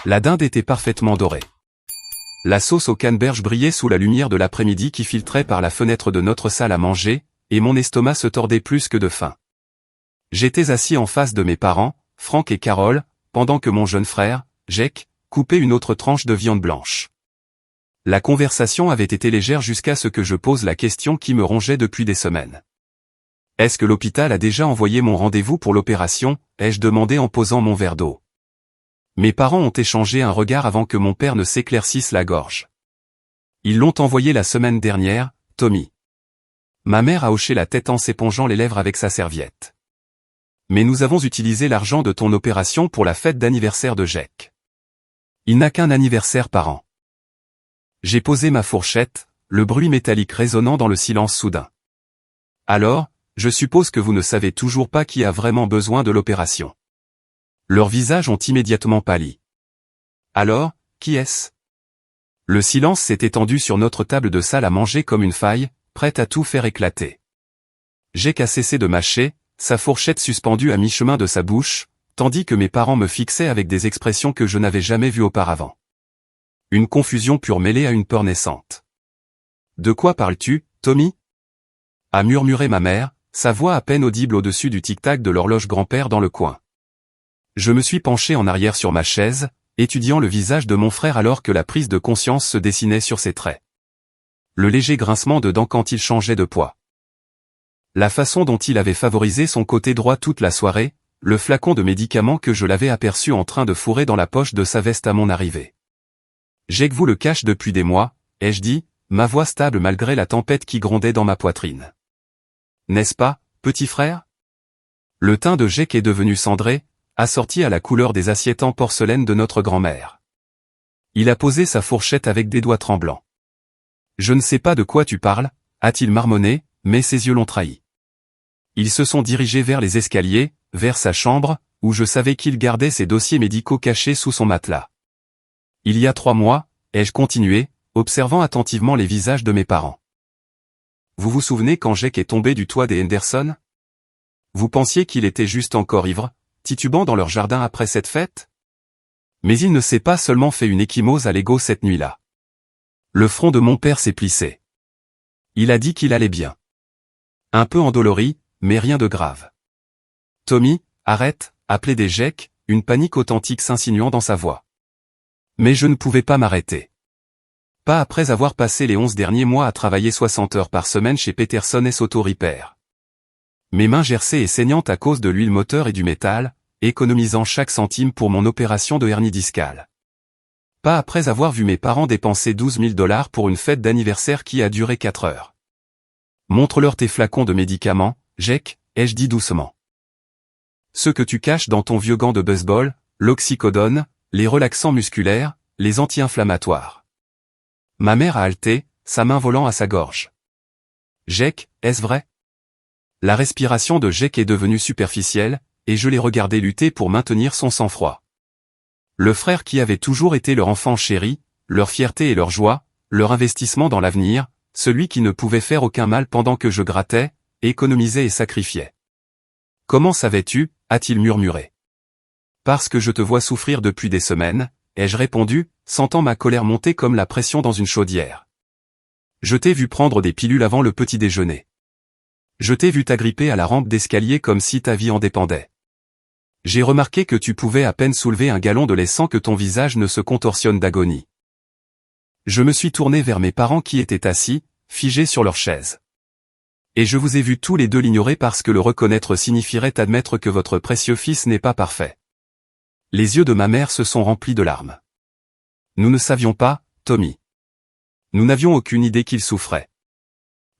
La dinde était parfaitement dorée. La sauce au canneberge brillait sous la lumière de l'après-midi qui filtrait par la fenêtre de notre salle à manger, et mon estomac se tordait plus que de faim. J'étais assis en face de mes parents, Franck et Carole, pendant que mon jeune frère, Jake, coupait une autre tranche de viande blanche. La conversation avait été légère jusqu'à ce que je pose la question qui me rongeait depuis des semaines. Est-ce que l'hôpital a déjà envoyé mon rendez-vous pour l'opération, ai-je demandé en posant mon verre d'eau. Mes parents ont échangé un regard avant que mon père ne s'éclaircisse la gorge. Ils l'ont envoyé la semaine dernière, Tommy. Ma mère a hoché la tête en s'épongeant les lèvres avec sa serviette. Mais nous avons utilisé l'argent de ton opération pour la fête d'anniversaire de Jake. Il n'a qu'un anniversaire par an. J'ai posé ma fourchette, le bruit métallique résonnant dans le silence soudain. Alors, je suppose que vous ne savez toujours pas qui a vraiment besoin de l'opération. Leurs visages ont immédiatement pâli. Alors, qui est-ce? Le silence s'est étendu sur notre table de salle à manger comme une faille, prête à tout faire éclater. Jake a cessé de mâcher, sa fourchette suspendue à mi-chemin de sa bouche, tandis que mes parents me fixaient avec des expressions que je n'avais jamais vues auparavant. Une confusion pure mêlée à une peur naissante. « De quoi parles-tu, Tommy ?» a murmuré ma mère, sa voix à peine audible au-dessus du tic-tac de l'horloge grand-père dans le coin. Je me suis penché en arrière sur ma chaise, étudiant le visage de mon frère alors que la prise de conscience se dessinait sur ses traits. Le léger grincement de dents quand il changeait de poids. La façon dont il avait favorisé son côté droit toute la soirée, le flacon de médicaments que je l'avais aperçu en train de fourrer dans la poche de sa veste à mon arrivée. Jake vous le cache depuis des mois, ai-je dit, ma voix stable malgré la tempête qui grondait dans ma poitrine. N'est-ce pas, petit frère? Le teint de Jake est devenu cendré, assorti à la couleur des assiettes en porcelaine de notre grand-mère. Il a posé sa fourchette avec des doigts tremblants. Je ne sais pas de quoi tu parles, a-t-il marmonné, mais ses yeux l'ont trahi. Ils se sont dirigés vers les escaliers, vers sa chambre, où je savais qu'il gardait ses dossiers médicaux cachés sous son matelas. Il y a 3 mois, ai-je continué, observant attentivement les visages de mes parents. Vous vous souvenez quand Jake est tombé du toit des Henderson? Vous pensiez qu'il était juste encore ivre, titubant dans leur jardin après cette fête? Mais il ne s'est pas seulement fait une ecchymose à l'ego cette nuit-là. Le front de mon père s'est plissé. Il a dit qu'il allait bien. Un peu endolori, mais rien de grave. Tommy, arrête, appelait des Jake, une panique authentique s'insinuant dans sa voix. Mais je ne pouvais pas m'arrêter. Pas après avoir passé les 11 derniers mois à travailler 60 heures par semaine chez Peterson & Auto Repair. Mes mains gercées et saignantes à cause de l'huile moteur et du métal, économisant chaque centime pour mon opération de hernie discale. Pas après avoir vu mes parents dépenser 12 000 $ pour une fête d'anniversaire qui a duré 4 heures. Montre-leur tes flacons de médicaments, Jake, ai-je dit doucement. Ce que tu caches dans ton vieux gant de baseball, l'oxycodone, les relaxants musculaires, les anti-inflammatoires. Ma mère a haleté, sa main volant à sa gorge. Jake, est-ce vrai? La respiration de Jake est devenue superficielle, et je l'ai regardé lutter pour maintenir son sang-froid. Le frère qui avait toujours été leur enfant chéri, leur fierté et leur joie, leur investissement dans l'avenir, celui qui ne pouvait faire aucun mal pendant que je grattais, économisais et sacrifiais. Comment savais-tu, a-t-il murmuré. Parce que je te vois souffrir depuis des semaines, ai-je répondu, sentant ma colère monter comme la pression dans une chaudière. Je t'ai vu prendre des pilules avant le petit déjeuner. Je t'ai vu t'agripper à la rampe d'escalier comme si ta vie en dépendait. J'ai remarqué que tu pouvais à peine soulever un gallon de lait sans que ton visage ne se contorsionne d'agonie. Je me suis tourné vers mes parents qui étaient assis, figés sur leur chaise. Et je vous ai vus tous les deux l'ignorer parce que le reconnaître signifierait admettre que votre précieux fils n'est pas parfait. Les yeux de ma mère se sont remplis de larmes. Nous ne savions pas, Tommy. Nous n'avions aucune idée qu'il souffrait.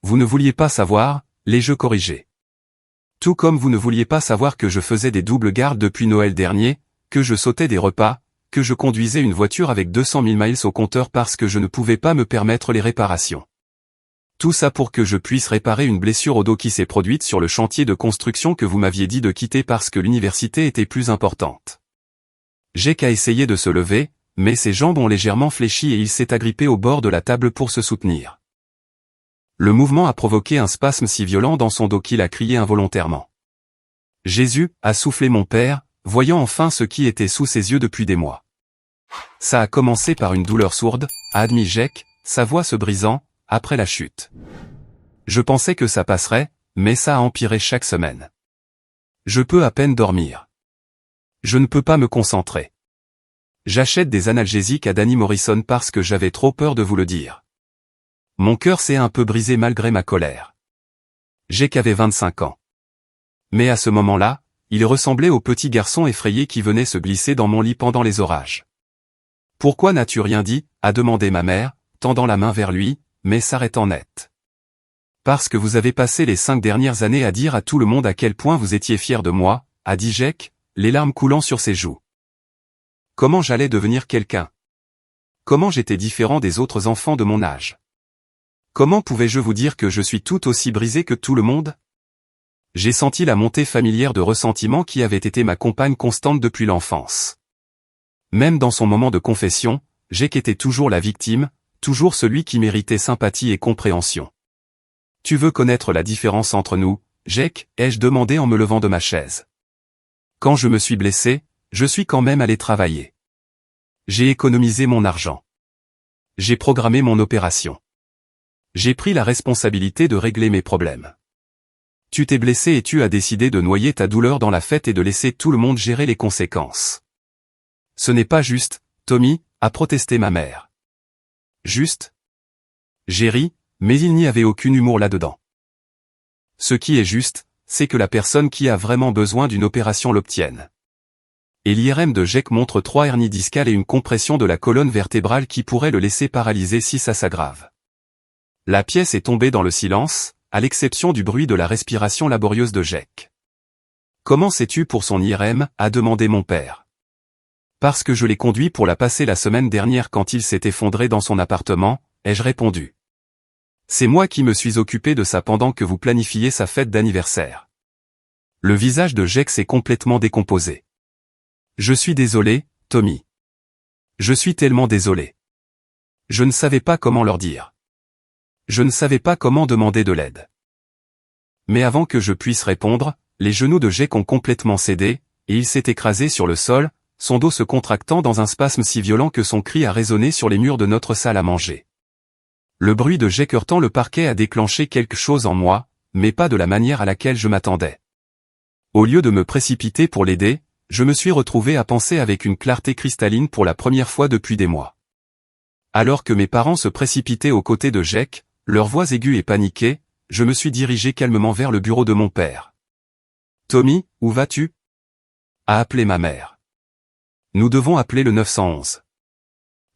Vous ne vouliez pas savoir, l'ai-je corrigé. Tout comme vous ne vouliez pas savoir que je faisais des doubles gardes depuis Noël dernier, que je sautais des repas, que je conduisais une voiture avec 200 000 miles au compteur parce que je ne pouvais pas me permettre les réparations. Tout ça pour que je puisse réparer une blessure au dos qui s'est produite sur le chantier de construction que vous m'aviez dit de quitter parce que l'université était plus importante. Jake a essayé de se lever, mais ses jambes ont légèrement fléchi et il s'est agrippé au bord de la table pour se soutenir. Le mouvement a provoqué un spasme si violent dans son dos qu'il a crié involontairement. Jésus, a soufflé mon père, voyant enfin ce qui était sous ses yeux depuis des mois. Ça a commencé par une douleur sourde, a admis Jake, sa voix se brisant, après la chute. Je pensais que ça passerait, mais ça a empiré chaque semaine. Je peux à peine dormir. Je ne peux pas me concentrer. J'achète des analgésiques à Danny Morrison parce que j'avais trop peur de vous le dire. Mon cœur s'est un peu brisé malgré ma colère. Jake avait 25 ans. Mais à ce moment-là, il ressemblait au petit garçon effrayé qui venait se glisser dans mon lit pendant les orages. « Pourquoi n'as-tu rien dit ?» a demandé ma mère, tendant la main vers lui, mais s'arrêtant net. « Parce que vous avez passé les 5 dernières années à dire à tout le monde à quel point vous étiez fier de moi, a dit Jake, les larmes coulant sur ses joues. Comment j'allais devenir quelqu'un? Comment j'étais différent des autres enfants de mon âge? Comment pouvais-je vous dire que je suis tout aussi brisé que tout le monde? J'ai senti la montée familière de ressentiment qui avait été ma compagne constante depuis l'enfance. Même dans son moment de confession, Jake était toujours la victime, toujours celui qui méritait sympathie et compréhension. « Tu veux connaître la différence entre nous, Jake ?» ai-je demandé en me levant de ma chaise. Quand je me suis blessé, je suis quand même allé travailler. J'ai économisé mon argent. J'ai programmé mon opération. J'ai pris la responsabilité de régler mes problèmes. Tu t'es blessé et tu as décidé de noyer ta douleur dans la fête et de laisser tout le monde gérer les conséquences. Ce n'est pas juste, Tommy, a protesté ma mère. Juste? J'ai ri, mais il n'y avait aucun humour là-dedans. Ce qui est juste, c'est que la personne qui a vraiment besoin d'une opération l'obtienne. Et l'IRM de Jake montre 3 hernies discales et une compression de la colonne vertébrale qui pourrait le laisser paralysé si ça s'aggrave. La pièce est tombée dans le silence, à l'exception du bruit de la respiration laborieuse de Jake. « Comment sais-tu pour son IRM ?» a demandé mon père. « Parce que je l'ai conduit pour la passer la semaine dernière quand il s'est effondré dans son appartement, ai-je répondu. C'est moi qui me suis occupé de ça pendant que vous planifiez sa fête d'anniversaire. » Le visage de Jake s'est complètement décomposé. « Je suis désolé, Tommy. Je suis tellement désolé. Je ne savais pas comment leur dire. Je ne savais pas comment demander de l'aide. » Mais avant que je puisse répondre, les genoux de Jake ont complètement cédé, et il s'est écrasé sur le sol, son dos se contractant dans un spasme si violent que son cri a résonné sur les murs de notre salle à manger. Le bruit de Jake heurtant le parquet a déclenché quelque chose en moi, mais pas de la manière à laquelle je m'attendais. Au lieu de me précipiter pour l'aider, je me suis retrouvé à penser avec une clarté cristalline pour la première fois depuis des mois. Alors que mes parents se précipitaient aux côtés de Jake, leurs voix aiguës et paniquées, je me suis dirigé calmement vers le bureau de mon père. « Tommy, où vas-tu » a appelé ma mère. « Nous devons appeler le 911. »«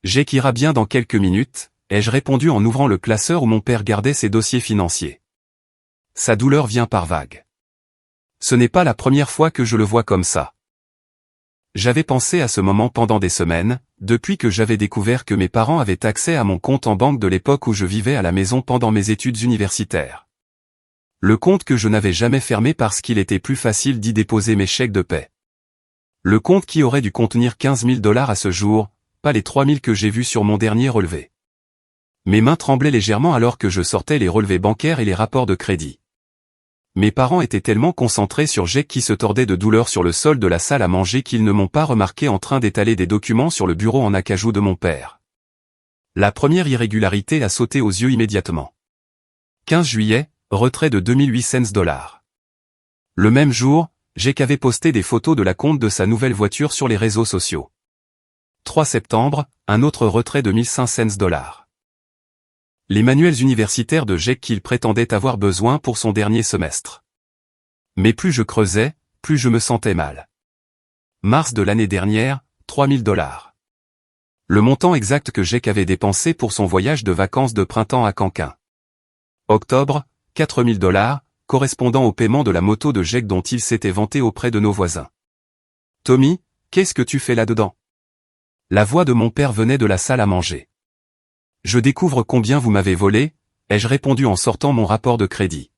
Jake ira bien dans quelques minutes », ai-je répondu en ouvrant le classeur où mon père gardait ses dossiers financiers. Sa douleur vient par vagues. Ce n'est pas la première fois que je le vois comme ça. J'avais pensé à ce moment pendant des semaines, depuis que j'avais découvert que mes parents avaient accès à mon compte en banque de l'époque où je vivais à la maison pendant mes études universitaires. Le compte que je n'avais jamais fermé parce qu'il était plus facile d'y déposer mes chèques de paie. Le compte qui aurait dû contenir 15 000 $ à ce jour, pas les 3 000 que j'ai vus sur mon dernier relevé. Mes mains tremblaient légèrement alors que je sortais les relevés bancaires et les rapports de crédit. Mes parents étaient tellement concentrés sur Jake qui se tordait de douleur sur le sol de la salle à manger qu'ils ne m'ont pas remarqué en train d'étaler des documents sur le bureau en acajou de mon père. La première irrégularité a sauté aux yeux immédiatement. 15 juillet, retrait de 2800 $. Le même jour, Jake avait posté des photos de la compte de sa nouvelle voiture sur les réseaux sociaux. 3 septembre, un autre retrait de 1500 $. Les manuels universitaires de Jake qu'il prétendait avoir besoin pour son dernier semestre. Mais plus je creusais, plus je me sentais mal. Mars de l'année dernière, 3 000 $. Le montant exact que Jake avait dépensé pour son voyage de vacances de printemps à Cancun. Octobre, 4 000 $, correspondant au paiement de la moto de Jake dont il s'était vanté auprès de nos voisins. « Tommy, qu'est-ce que tu fais là-dedans » La voix de mon père venait de la salle à manger. « Je découvre combien vous m'avez volé » ai-je répondu en sortant mon rapport de crédit.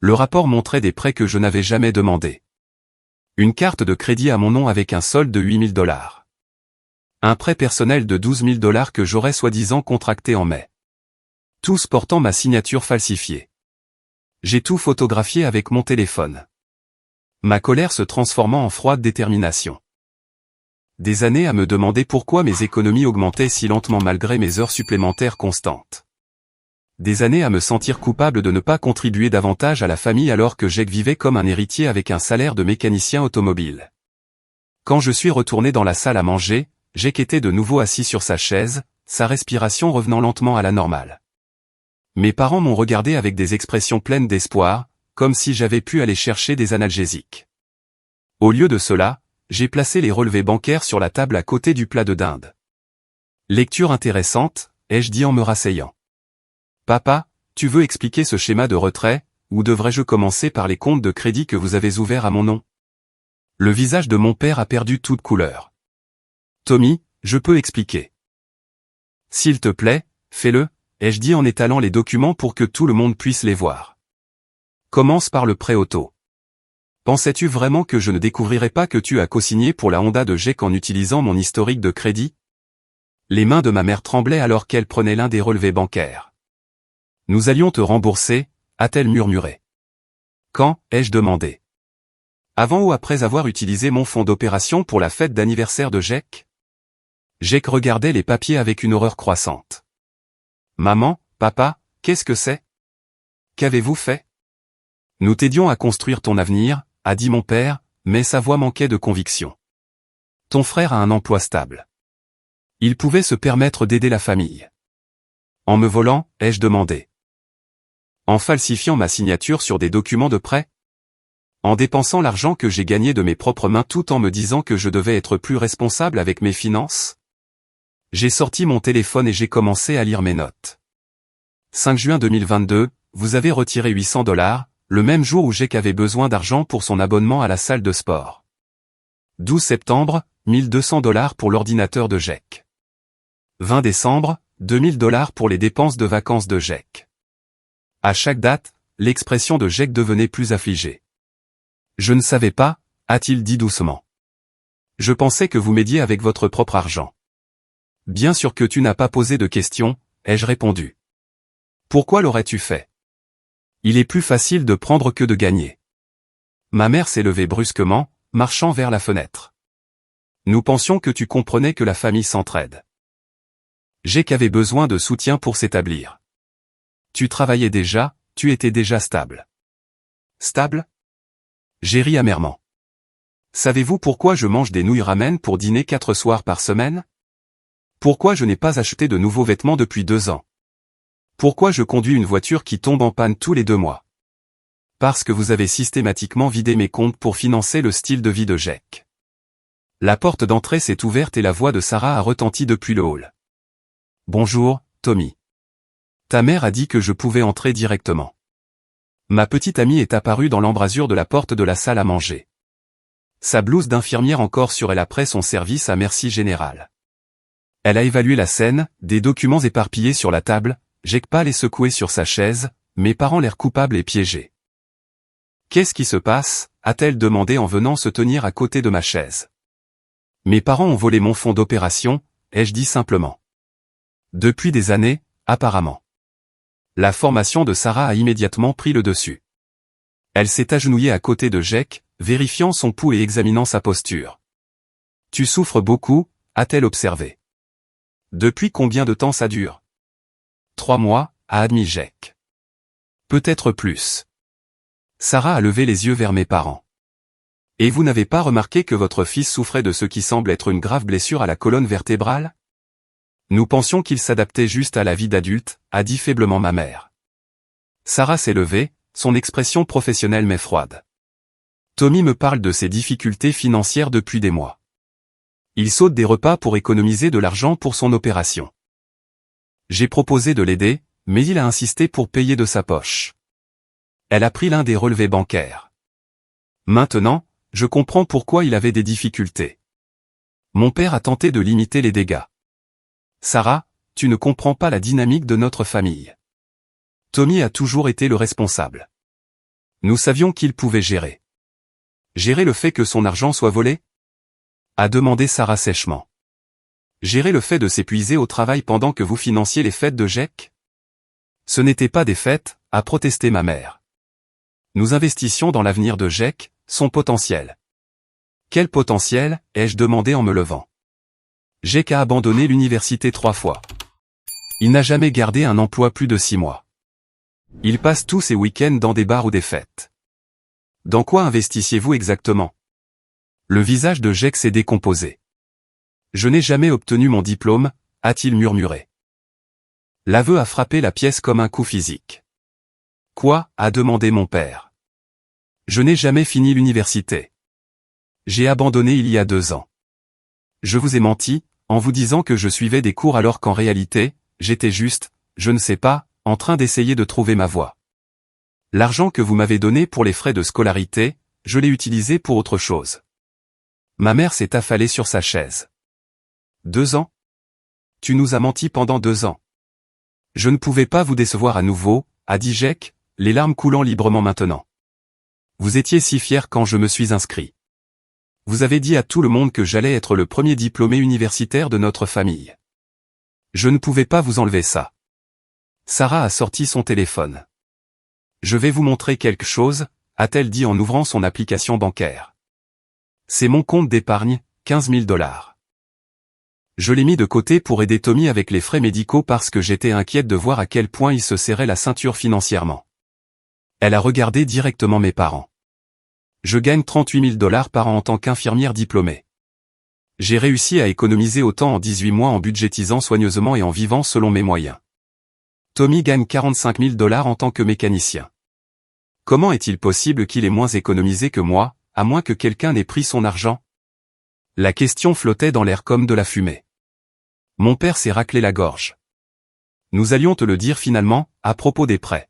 Le rapport montrait des prêts que je n'avais jamais demandés. Une carte de crédit à mon nom avec un solde de 8 000 $. Un prêt personnel de 12 000 $ que j'aurais soi-disant contracté en mai. Tous portant ma signature falsifiée. J'ai tout photographié avec mon téléphone. Ma colère se transformant en froide détermination. des années à me demander pourquoi mes économies augmentaient si lentement malgré mes heures supplémentaires constantes. Des années à me sentir coupable de ne pas contribuer davantage à la famille alors que Jake vivait comme un héritier avec un salaire de mécanicien automobile. Quand je suis retourné dans la salle à manger, Jake était de nouveau assis sur sa chaise, sa respiration revenant lentement à la normale. Mes parents m'ont regardé avec des expressions pleines d'espoir, comme si j'avais pu aller chercher des analgésiques. Au lieu de cela, j'ai placé les relevés bancaires sur la table à côté du plat de dinde. Lecture intéressante, ai-je dit en me rasseyant. Papa, tu veux expliquer ce schéma de retrait, ou devrais-je commencer par les comptes de crédit que vous avez ouverts à mon nom? Le visage de mon père a perdu toute couleur. Tommy, je peux expliquer. S'il te plaît, fais-le, ai-je dit en étalant les documents pour que tout le monde puisse les voir. Commence par le prêt auto. Pensais-tu vraiment que je ne découvrirais pas que tu as co-signé pour la Honda de Jake en utilisant mon historique de crédit? Les mains de ma mère tremblaient alors qu'elle prenait l'un des relevés bancaires. Nous allions te rembourser, a-t-elle murmuré. Quand, ai-je demandé. Avant ou après avoir utilisé mon fonds d'opération pour la fête d'anniversaire de Jake? Jake regardait les papiers avec une horreur croissante. Maman, papa, qu'est-ce que c'est? Qu'avez-vous fait? Nous t'aidions à construire ton avenir, a dit mon père, mais sa voix manquait de conviction. Ton frère a un emploi stable. Il pouvait se permettre d'aider la famille. En me volant, ai-je demandé. En falsifiant ma signature sur des documents de prêt? En dépensant l'argent que j'ai gagné de mes propres mains tout en me disant que je devais être plus responsable avec mes finances? J'ai sorti mon téléphone et j'ai commencé à lire mes notes. 5 juin 2022, vous avez retiré $800, le même jour où Jake avait besoin d'argent pour son abonnement à la salle de sport. 12 septembre, $1 200 pour l'ordinateur de Jake. 20 décembre, $2000 pour les dépenses de vacances de Jake. À chaque date, l'expression de Jake devenait plus affligée. Je ne savais pas, a-t-il dit doucement. Je pensais que vous m'aidiez avec votre propre argent. Bien sûr que tu n'as pas posé de questions, ai-je répondu. Pourquoi l'aurais-tu fait? Il est plus facile de prendre que de gagner. Ma mère s'est levée brusquement, marchant vers la fenêtre. Nous pensions que tu comprenais que la famille s'entraide. Jake avait besoin de soutien pour s'établir. Tu travaillais déjà, tu étais déjà stable. Stable? J'ai ri amèrement. Savez-vous pourquoi je mange des nouilles ramen pour dîner 4 soirs par semaine? Pourquoi je n'ai pas acheté de nouveaux vêtements depuis 2 ans? Pourquoi je conduis une voiture qui tombe en panne tous les 2 mois? Parce que vous avez systématiquement vidé mes comptes pour financer le style de vie de Jake. La porte d'entrée s'est ouverte et la voix de Sarah a retenti depuis le hall. Bonjour, Tommy. Ta mère a dit que je pouvais entrer directement. Ma petite amie est apparue dans l'embrasure de la porte de la salle à manger. Sa blouse d'infirmière encore sur elle après son service à Merci Général. Elle a évalué la scène, des documents éparpillés sur la table, Jake pâle et secoué sur sa chaise, mes parents l'air coupables et piégés. Qu'est-ce qui se passe? A-t-elle demandé en venant se tenir à côté de ma chaise. Mes parents ont volé mon fonds d'opération, ai-je dit simplement. Depuis des années, apparemment. La formation de Sarah a immédiatement pris le dessus. Elle s'est agenouillée à côté de Jake, vérifiant son pouls et examinant sa posture. Tu souffres beaucoup, a-t-elle observé. Depuis combien de temps ça dure? 3 mois, a admis Jake. Peut-être plus. Sarah a levé les yeux vers mes parents. Et vous n'avez pas remarqué que votre fils souffrait de ce qui semble être une grave blessure à la colonne vertébrale? Nous pensions qu'il s'adaptait juste à la vie d'adulte, a dit faiblement ma mère. Sarah s'est levée, son expression professionnelle mais froide. Tommy me parle de ses difficultés financières depuis des mois. Il saute des repas pour économiser de l'argent pour son opération. J'ai proposé de l'aider, mais il a insisté pour payer de sa poche. Elle a pris l'un des relevés bancaires. Maintenant, je comprends pourquoi il avait des difficultés. Mon père a tenté de limiter les dégâts. Sarah, tu ne comprends pas la dynamique de notre famille. Tommy a toujours été le responsable. Nous savions qu'il pouvait gérer. Gérer le fait que son argent soit volé? A demandé Sarah sèchement. Gérer le fait de s'épuiser au travail pendant que vous financiez les fêtes de Jake? Ce n'étaient pas des fêtes, a protesté ma mère. Nous investissions dans l'avenir de Jake, son potentiel. Quel potentiel, ai-je demandé en me levant. Jake a abandonné l'université 3 fois. Il n'a jamais gardé un emploi plus de 6 mois. Il passe tous ses week-ends dans des bars ou des fêtes. Dans quoi investissiez-vous exactement? Le visage de Jake s'est décomposé. Je n'ai jamais obtenu mon diplôme, a-t-il murmuré. L'aveu a frappé la pièce comme un coup physique. Quoi? A demandé mon père. Je n'ai jamais fini l'université. J'ai abandonné il y a 2 ans. Je vous ai menti, en vous disant que je suivais des cours alors qu'en réalité, j'étais juste, je ne sais pas, en train d'essayer de trouver ma voie. L'argent que vous m'avez donné pour les frais de scolarité, je l'ai utilisé pour autre chose. Ma mère s'est affalée sur sa chaise. 2 ans? Tu nous as menti pendant 2 ans. Je ne pouvais pas vous décevoir à nouveau, a dit Jake, les larmes coulant librement maintenant. Vous étiez si fier quand je me suis inscrit. Vous avez dit à tout le monde que j'allais être le premier diplômé universitaire de notre famille. Je ne pouvais pas vous enlever ça. Sarah a sorti son téléphone. Je vais vous montrer quelque chose, a-t-elle dit en ouvrant son application bancaire. C'est mon compte d'épargne, 15 000 $. Je l'ai mis de côté pour aider Tommy avec les frais médicaux parce que j'étais inquiète de voir à quel point il se serrait la ceinture financièrement. Elle a regardé directement mes parents. Je gagne 38 000 $ par an en tant qu'infirmière diplômée. J'ai réussi à économiser autant en 18 mois en budgétisant soigneusement et en vivant selon mes moyens. Tommy gagne 45 000 $ en tant que mécanicien. Comment est-il possible qu'il ait moins économisé que moi, à moins que quelqu'un n'ait pris son argent? La question flottait dans l'air comme de la fumée. Mon père s'est raclé la gorge. Nous allions te le dire finalement, à propos des prêts.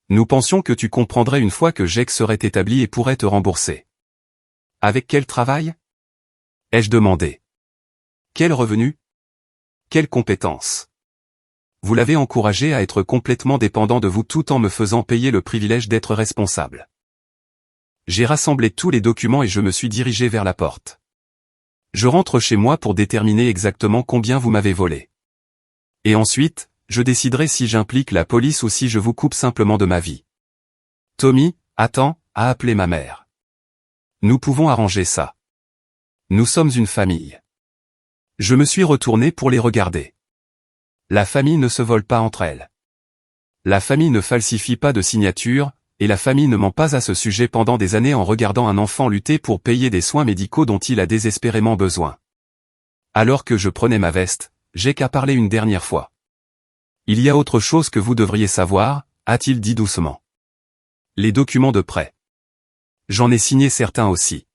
Nous pensions que tu comprendrais une fois que Jake serait établi et pourrait te rembourser. Avec quel travail? Ai-je demandé. Quel revenu? Quelle compétence? Vous l'avez encouragé à être complètement dépendant de vous tout en me faisant payer le privilège d'être responsable. J'ai rassemblé tous les documents et je me suis dirigé vers la porte. Je rentre chez moi pour déterminer exactement combien vous m'avez volé. Et ensuite, je déciderai si j'implique la police ou si je vous coupe simplement de ma vie. Tommy, attends, a appelé ma mère. Nous pouvons arranger ça. Nous sommes une famille. Je me suis retourné pour les regarder. La famille ne se vole pas entre elles. La famille ne falsifie pas de signature, et la famille ne ment pas à ce sujet pendant des années en regardant un enfant lutter pour payer des soins médicaux dont il a désespérément besoin. Alors que je prenais ma veste, Jake a parlé une dernière fois. Il y a autre chose que vous devriez savoir, a-t-il dit doucement. Les documents de prêt. J'en ai signé certains aussi.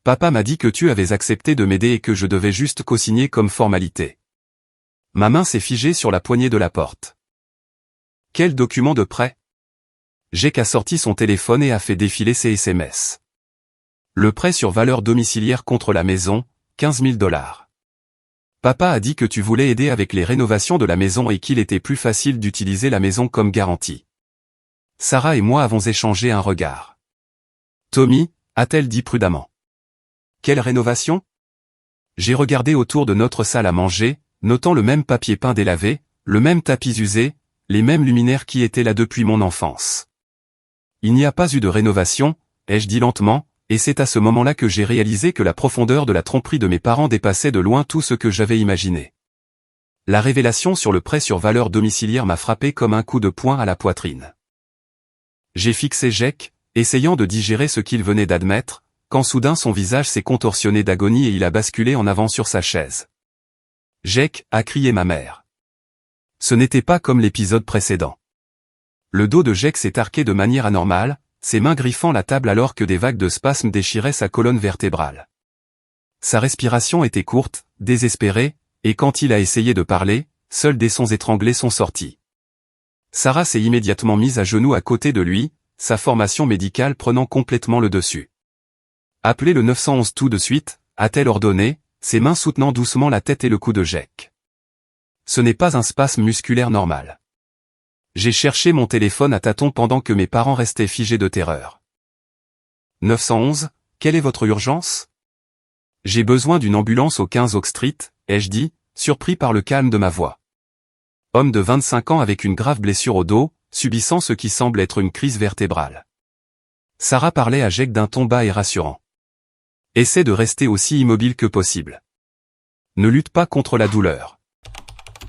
Papa m'a dit que tu avais accepté de m'aider et que je devais juste co-signer comme formalité. Ma main s'est figée sur la poignée de la porte. Quel document de prêt? Jake a sorti son téléphone et a fait défiler ses SMS. Le prêt sur valeur domiciliaire contre la maison, 15 000 $. Papa a dit que tu voulais aider avec les rénovations de la maison et qu'il était plus facile d'utiliser la maison comme garantie. Sarah et moi avons échangé un regard. Tommy, a-t-elle dit prudemment. Quelle rénovation? J'ai regardé autour de notre salle à manger, notant le même papier peint délavé, le même tapis usé, les mêmes luminaires qui étaient là depuis mon enfance. Il n'y a pas eu de rénovation, ai-je dit lentement, et c'est à ce moment-là que j'ai réalisé que la profondeur de la tromperie de mes parents dépassait de loin tout ce que j'avais imaginé. La révélation sur le prêt sur valeur domiciliaire m'a frappé comme un coup de poing à la poitrine. J'ai fixé Jake, essayant de digérer ce qu'il venait d'admettre, quand soudain son visage s'est contorsionné d'agonie et il a basculé en avant sur sa chaise. Jake, a crié ma mère. Ce n'était pas comme l'épisode précédent. Le dos de Jake s'est arqué de manière anormale, ses mains griffant la table alors que des vagues de spasmes déchiraient sa colonne vertébrale. Sa respiration était courte, désespérée, et quand il a essayé de parler, seuls des sons étranglés sont sortis. Sarah s'est immédiatement mise à genoux à côté de lui, sa formation médicale prenant complètement le dessus. Appelez le 911 tout de suite, a-t-elle ordonné, ses mains soutenant doucement la tête et le cou de Jake. Ce n'est pas un spasme musculaire normal. J'ai cherché mon téléphone à tâtons pendant que mes parents restaient figés de terreur. 911, quelle est votre urgence? J'ai besoin d'une ambulance au 15 Oak Street, ai-je dit, surpris par le calme de ma voix. Homme de 25 ans avec une grave blessure au dos, subissant ce qui semble être une crise vertébrale. Sarah parlait à Jake d'un ton bas et rassurant. Essaie de rester aussi immobile que possible. Ne lutte pas contre la douleur.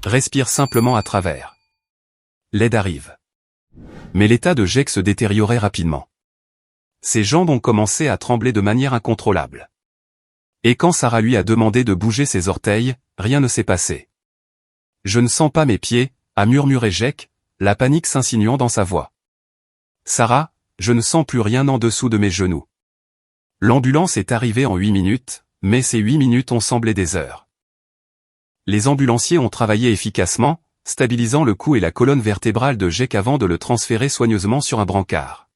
Respire simplement à travers. L'aide arrive. Mais l'état de Jake se détériorait rapidement. Ses jambes ont commencé à trembler de manière incontrôlable. Et quand Sarah lui a demandé de bouger ses orteils, rien ne s'est passé. Je ne sens pas mes pieds, a murmuré Jake, la panique s'insinuant dans sa voix. Sarah, je ne sens plus rien en dessous de mes genoux. L'ambulance est arrivée en 8 minutes, mais ces 8 minutes ont semblé des heures. Les ambulanciers ont travaillé efficacement, stabilisant le cou et la colonne vertébrale de Jake avant de le transférer soigneusement sur un brancard.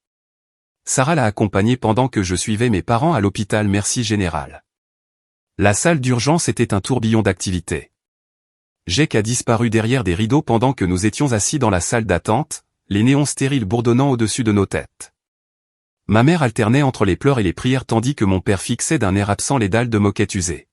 Sarah l'a accompagné pendant que je suivais mes parents à l'hôpital Merci Général. La salle d'urgence était un tourbillon d'activité. Jake a disparu derrière des rideaux pendant que nous étions assis dans la salle d'attente, les néons stériles bourdonnant au-dessus de nos têtes. Ma mère alternait entre les pleurs et les prières tandis que mon père fixait d'un air absent les dalles de moquette usées.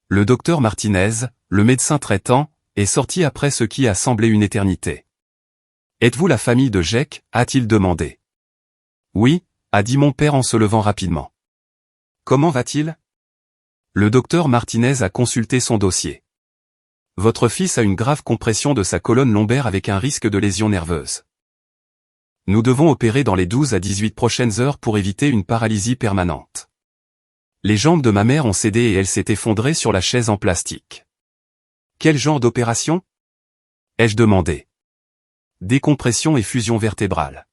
Le docteur Martinez, le médecin traitant, est sorti après ce qui a semblé une éternité. « Êtes-vous la famille de Jake » a-t-il demandé. « Oui » a dit mon père en se levant rapidement. « Comment va-t-il » Le docteur Martinez a consulté son dossier. « Votre fils a une grave compression de sa colonne lombaire avec un risque de lésion nerveuse. Nous devons opérer dans les 12 à 18 prochaines heures pour éviter une paralysie permanente. » Les jambes de ma mère ont cédé et elle s'est effondrée sur la chaise en plastique. « Quel genre d'opération » ai-je demandé. « Décompression et fusion vertébrale.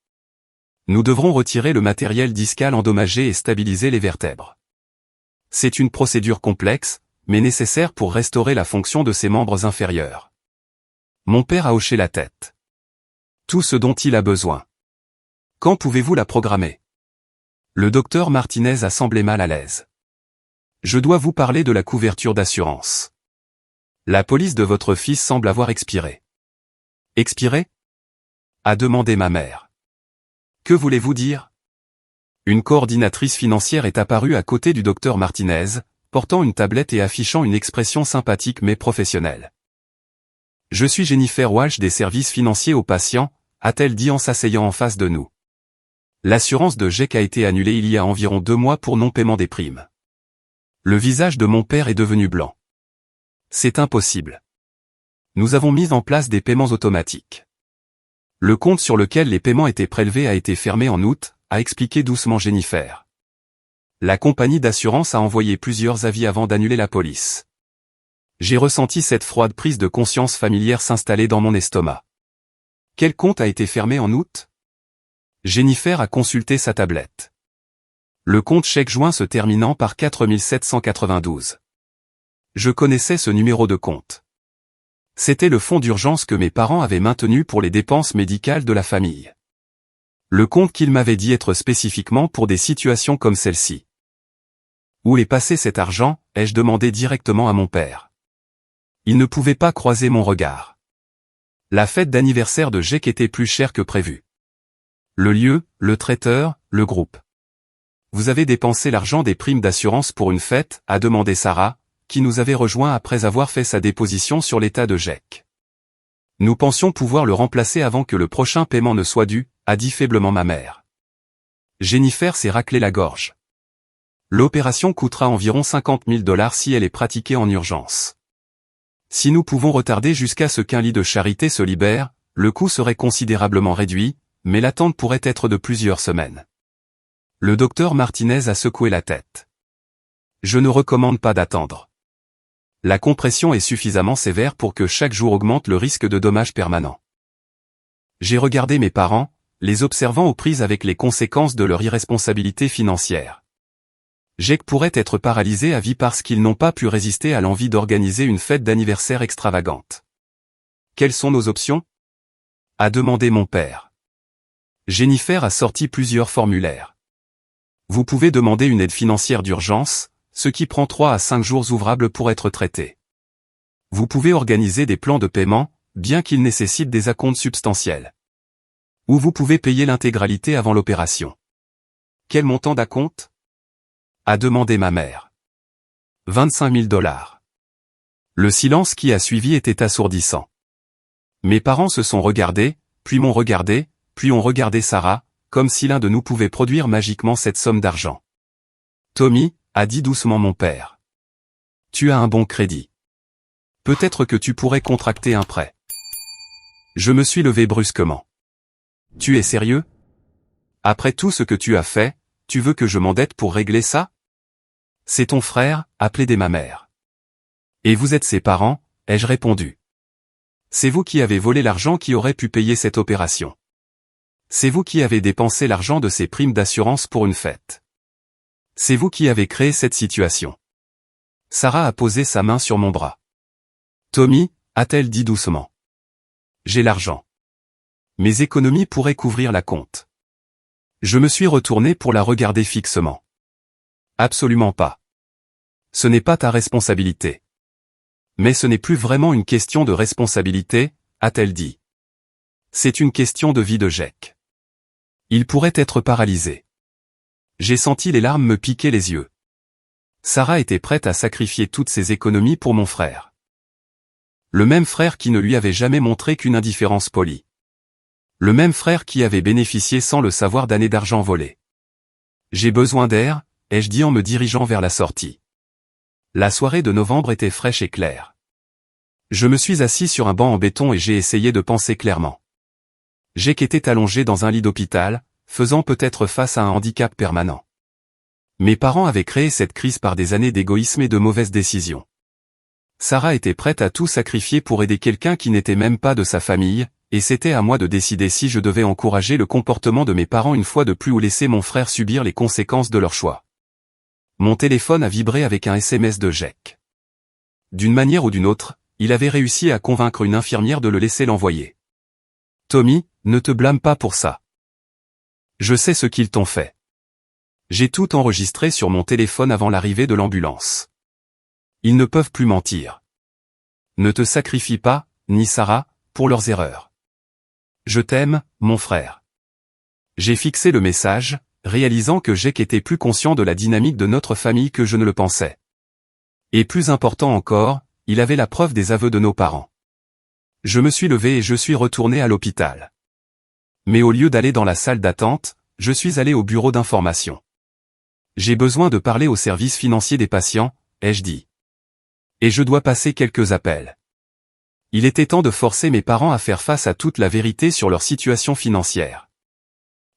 Nous devrons retirer le matériel discal endommagé et stabiliser les vertèbres. C'est une procédure complexe, mais nécessaire pour restaurer la fonction de ses membres inférieurs. » Mon père a hoché la tête. « Tout ce dont il a besoin. Quand pouvez-vous la programmer » Le docteur Martinez a semblé mal à l'aise. « Je dois vous parler de la couverture d'assurance. La police de votre fils semble avoir expiré. » « Expiré » a demandé ma mère. « Que voulez-vous dire » Une coordinatrice financière est apparue à côté du docteur Martinez, portant une tablette et affichant une expression sympathique mais professionnelle. « Je suis Jennifer Walsh des services financiers aux patients » a-t-elle dit en s'asseyant en face de nous. L'assurance de Jake a été annulée il y a environ 2 mois pour non-paiement des primes. Le visage de mon père est devenu blanc. C'est impossible. Nous avons mis en place des paiements automatiques. Le compte sur lequel les paiements étaient prélevés a été fermé en août, a expliqué doucement Jennifer. La compagnie d'assurance a envoyé plusieurs avis avant d'annuler la police. J'ai ressenti cette froide prise de conscience familière s'installer dans mon estomac. Quel compte a été fermé en août ? Jennifer a consulté sa tablette. Le compte chèque joint se terminant par 4792. Je connaissais ce numéro de compte. C'était le fonds d'urgence que mes parents avaient maintenu pour les dépenses médicales de la famille. Le compte qu'ils m'avaient dit être spécifiquement pour des situations comme celle-ci. Où est passé cet argent, ai-je demandé directement à mon père. Il ne pouvait pas croiser mon regard. La fête d'anniversaire de Jake était plus chère que prévu. Le lieu, le traiteur, le groupe. Vous avez dépensé l'argent des primes d'assurance pour une fête, a demandé Sarah, qui nous avait rejoint après avoir fait sa déposition sur l'état de Jake. Nous pensions pouvoir le remplacer avant que le prochain paiement ne soit dû, a dit faiblement ma mère. Jennifer s'est raclé la gorge. L'opération coûtera environ 50 000 $ si elle est pratiquée en urgence. Si nous pouvons retarder jusqu'à ce qu'un lit de charité se libère, le coût serait considérablement réduit, mais l'attente pourrait être de plusieurs semaines. Le docteur Martinez a secoué la tête. Je ne recommande pas d'attendre. La compression est suffisamment sévère pour que chaque jour augmente le risque de dommages permanents. J'ai regardé mes parents, les observant aux prises avec les conséquences de leur irresponsabilité financière. Jake pourrait être paralysé à vie parce qu'ils n'ont pas pu résister à l'envie d'organiser une fête d'anniversaire extravagante. Quelles sont nos options ? A demandé mon père. Jennifer a sorti plusieurs formulaires. Vous pouvez demander une aide financière d'urgence, ce qui prend 3 à 5 jours ouvrables pour être traité. Vous pouvez organiser des plans de paiement, bien qu'ils nécessitent des acomptes substantiels. Ou vous pouvez payer l'intégralité avant l'opération. Quel montant d'acompte ? A demandé ma mère. 25 000 $. Le silence qui a suivi était assourdissant. Mes parents se sont regardés, puis m'ont regardé, puis ont regardé Sarah, comme si l'un de nous pouvait produire magiquement cette somme d'argent. Tommy, a dit doucement mon père. Tu as un bon crédit. Peut-être que tu pourrais contracter un prêt. Je me suis levé brusquement. Tu es sérieux? Après tout ce que tu as fait, tu veux que je m'endette pour régler ça? C'est ton frère, a plaidé ma mère. Et vous êtes ses parents, ai-je répondu. C'est vous qui avez volé l'argent qui aurait pu payer cette opération. C'est vous qui avez dépensé l'argent de ces primes d'assurance pour une fête. C'est vous qui avez créé cette situation. Sarah a posé sa main sur mon bras. Tommy, a-t-elle dit doucement. J'ai l'argent. Mes économies pourraient couvrir la compte. Je me suis retourné pour la regarder fixement. Absolument pas. Ce n'est pas ta responsabilité. Mais ce n'est plus vraiment une question de responsabilité, a-t-elle dit. C'est une question de vie de Jack. Il pourrait être paralysé. J'ai senti les larmes me piquer les yeux. Sarah était prête à sacrifier toutes ses économies pour mon frère. Le même frère qui ne lui avait jamais montré qu'une indifférence polie. Le même frère qui avait bénéficié sans le savoir d'années d'argent volé. J'ai besoin d'air, ai-je dit en me dirigeant vers la sortie. La soirée de novembre était fraîche et claire. Je me suis assis sur un banc en béton et j'ai essayé de penser clairement. Jake était allongé dans un lit d'hôpital, faisant peut-être face à un handicap permanent. Mes parents avaient créé cette crise par des années d'égoïsme et de mauvaises décisions. Sarah était prête à tout sacrifier pour aider quelqu'un qui n'était même pas de sa famille, et c'était à moi de décider si je devais encourager le comportement de mes parents une fois de plus ou laisser mon frère subir les conséquences de leur choix. Mon téléphone a vibré avec un SMS de Jack. D'une manière ou d'une autre, il avait réussi à convaincre une infirmière de le laisser l'envoyer. Tommy, ne te blâme pas pour ça. Je sais ce qu'ils t'ont fait. J'ai tout enregistré sur mon téléphone avant l'arrivée de l'ambulance. Ils ne peuvent plus mentir. Ne te sacrifie pas, ni Sarah, pour leurs erreurs. Je t'aime, mon frère. J'ai fixé le message, réalisant que Jack était plus conscient de la dynamique de notre famille que je ne le pensais. Et plus important encore, il avait la preuve des aveux de nos parents. Je me suis levé et je suis retourné à l'hôpital. Mais au lieu d'aller dans la salle d'attente, je suis allé au bureau d'information. J'ai besoin de parler au service financier des patients, ai-je dit. Et je dois passer quelques appels. Il était temps de forcer mes parents à faire face à toute la vérité sur leur situation financière.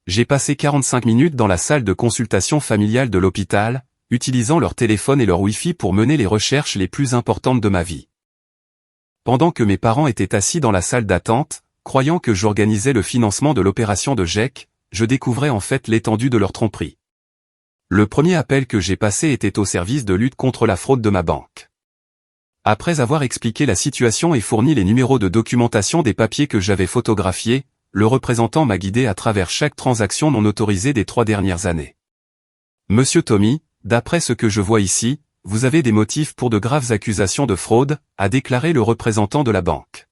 J'ai passé 45 minutes dans la salle de consultation familiale de l'hôpital, utilisant leur téléphone et leur Wi-Fi pour mener les recherches les plus importantes de ma vie. Pendant que mes parents étaient assis dans la salle d'attente, croyant que j'organisais le financement de l'opération de Jack, je découvrais en fait l'étendue de leur tromperie. Le premier appel que j'ai passé était au service de lutte contre la fraude de ma banque. Après avoir expliqué la situation et fourni les numéros de documentation des papiers que j'avais photographiés, le représentant m'a guidé à travers chaque transaction non autorisée des 3 dernières années. Monsieur Tommy, d'après ce que je vois ici, vous avez des motifs pour de graves accusations de fraude, a déclaré le représentant de la banque.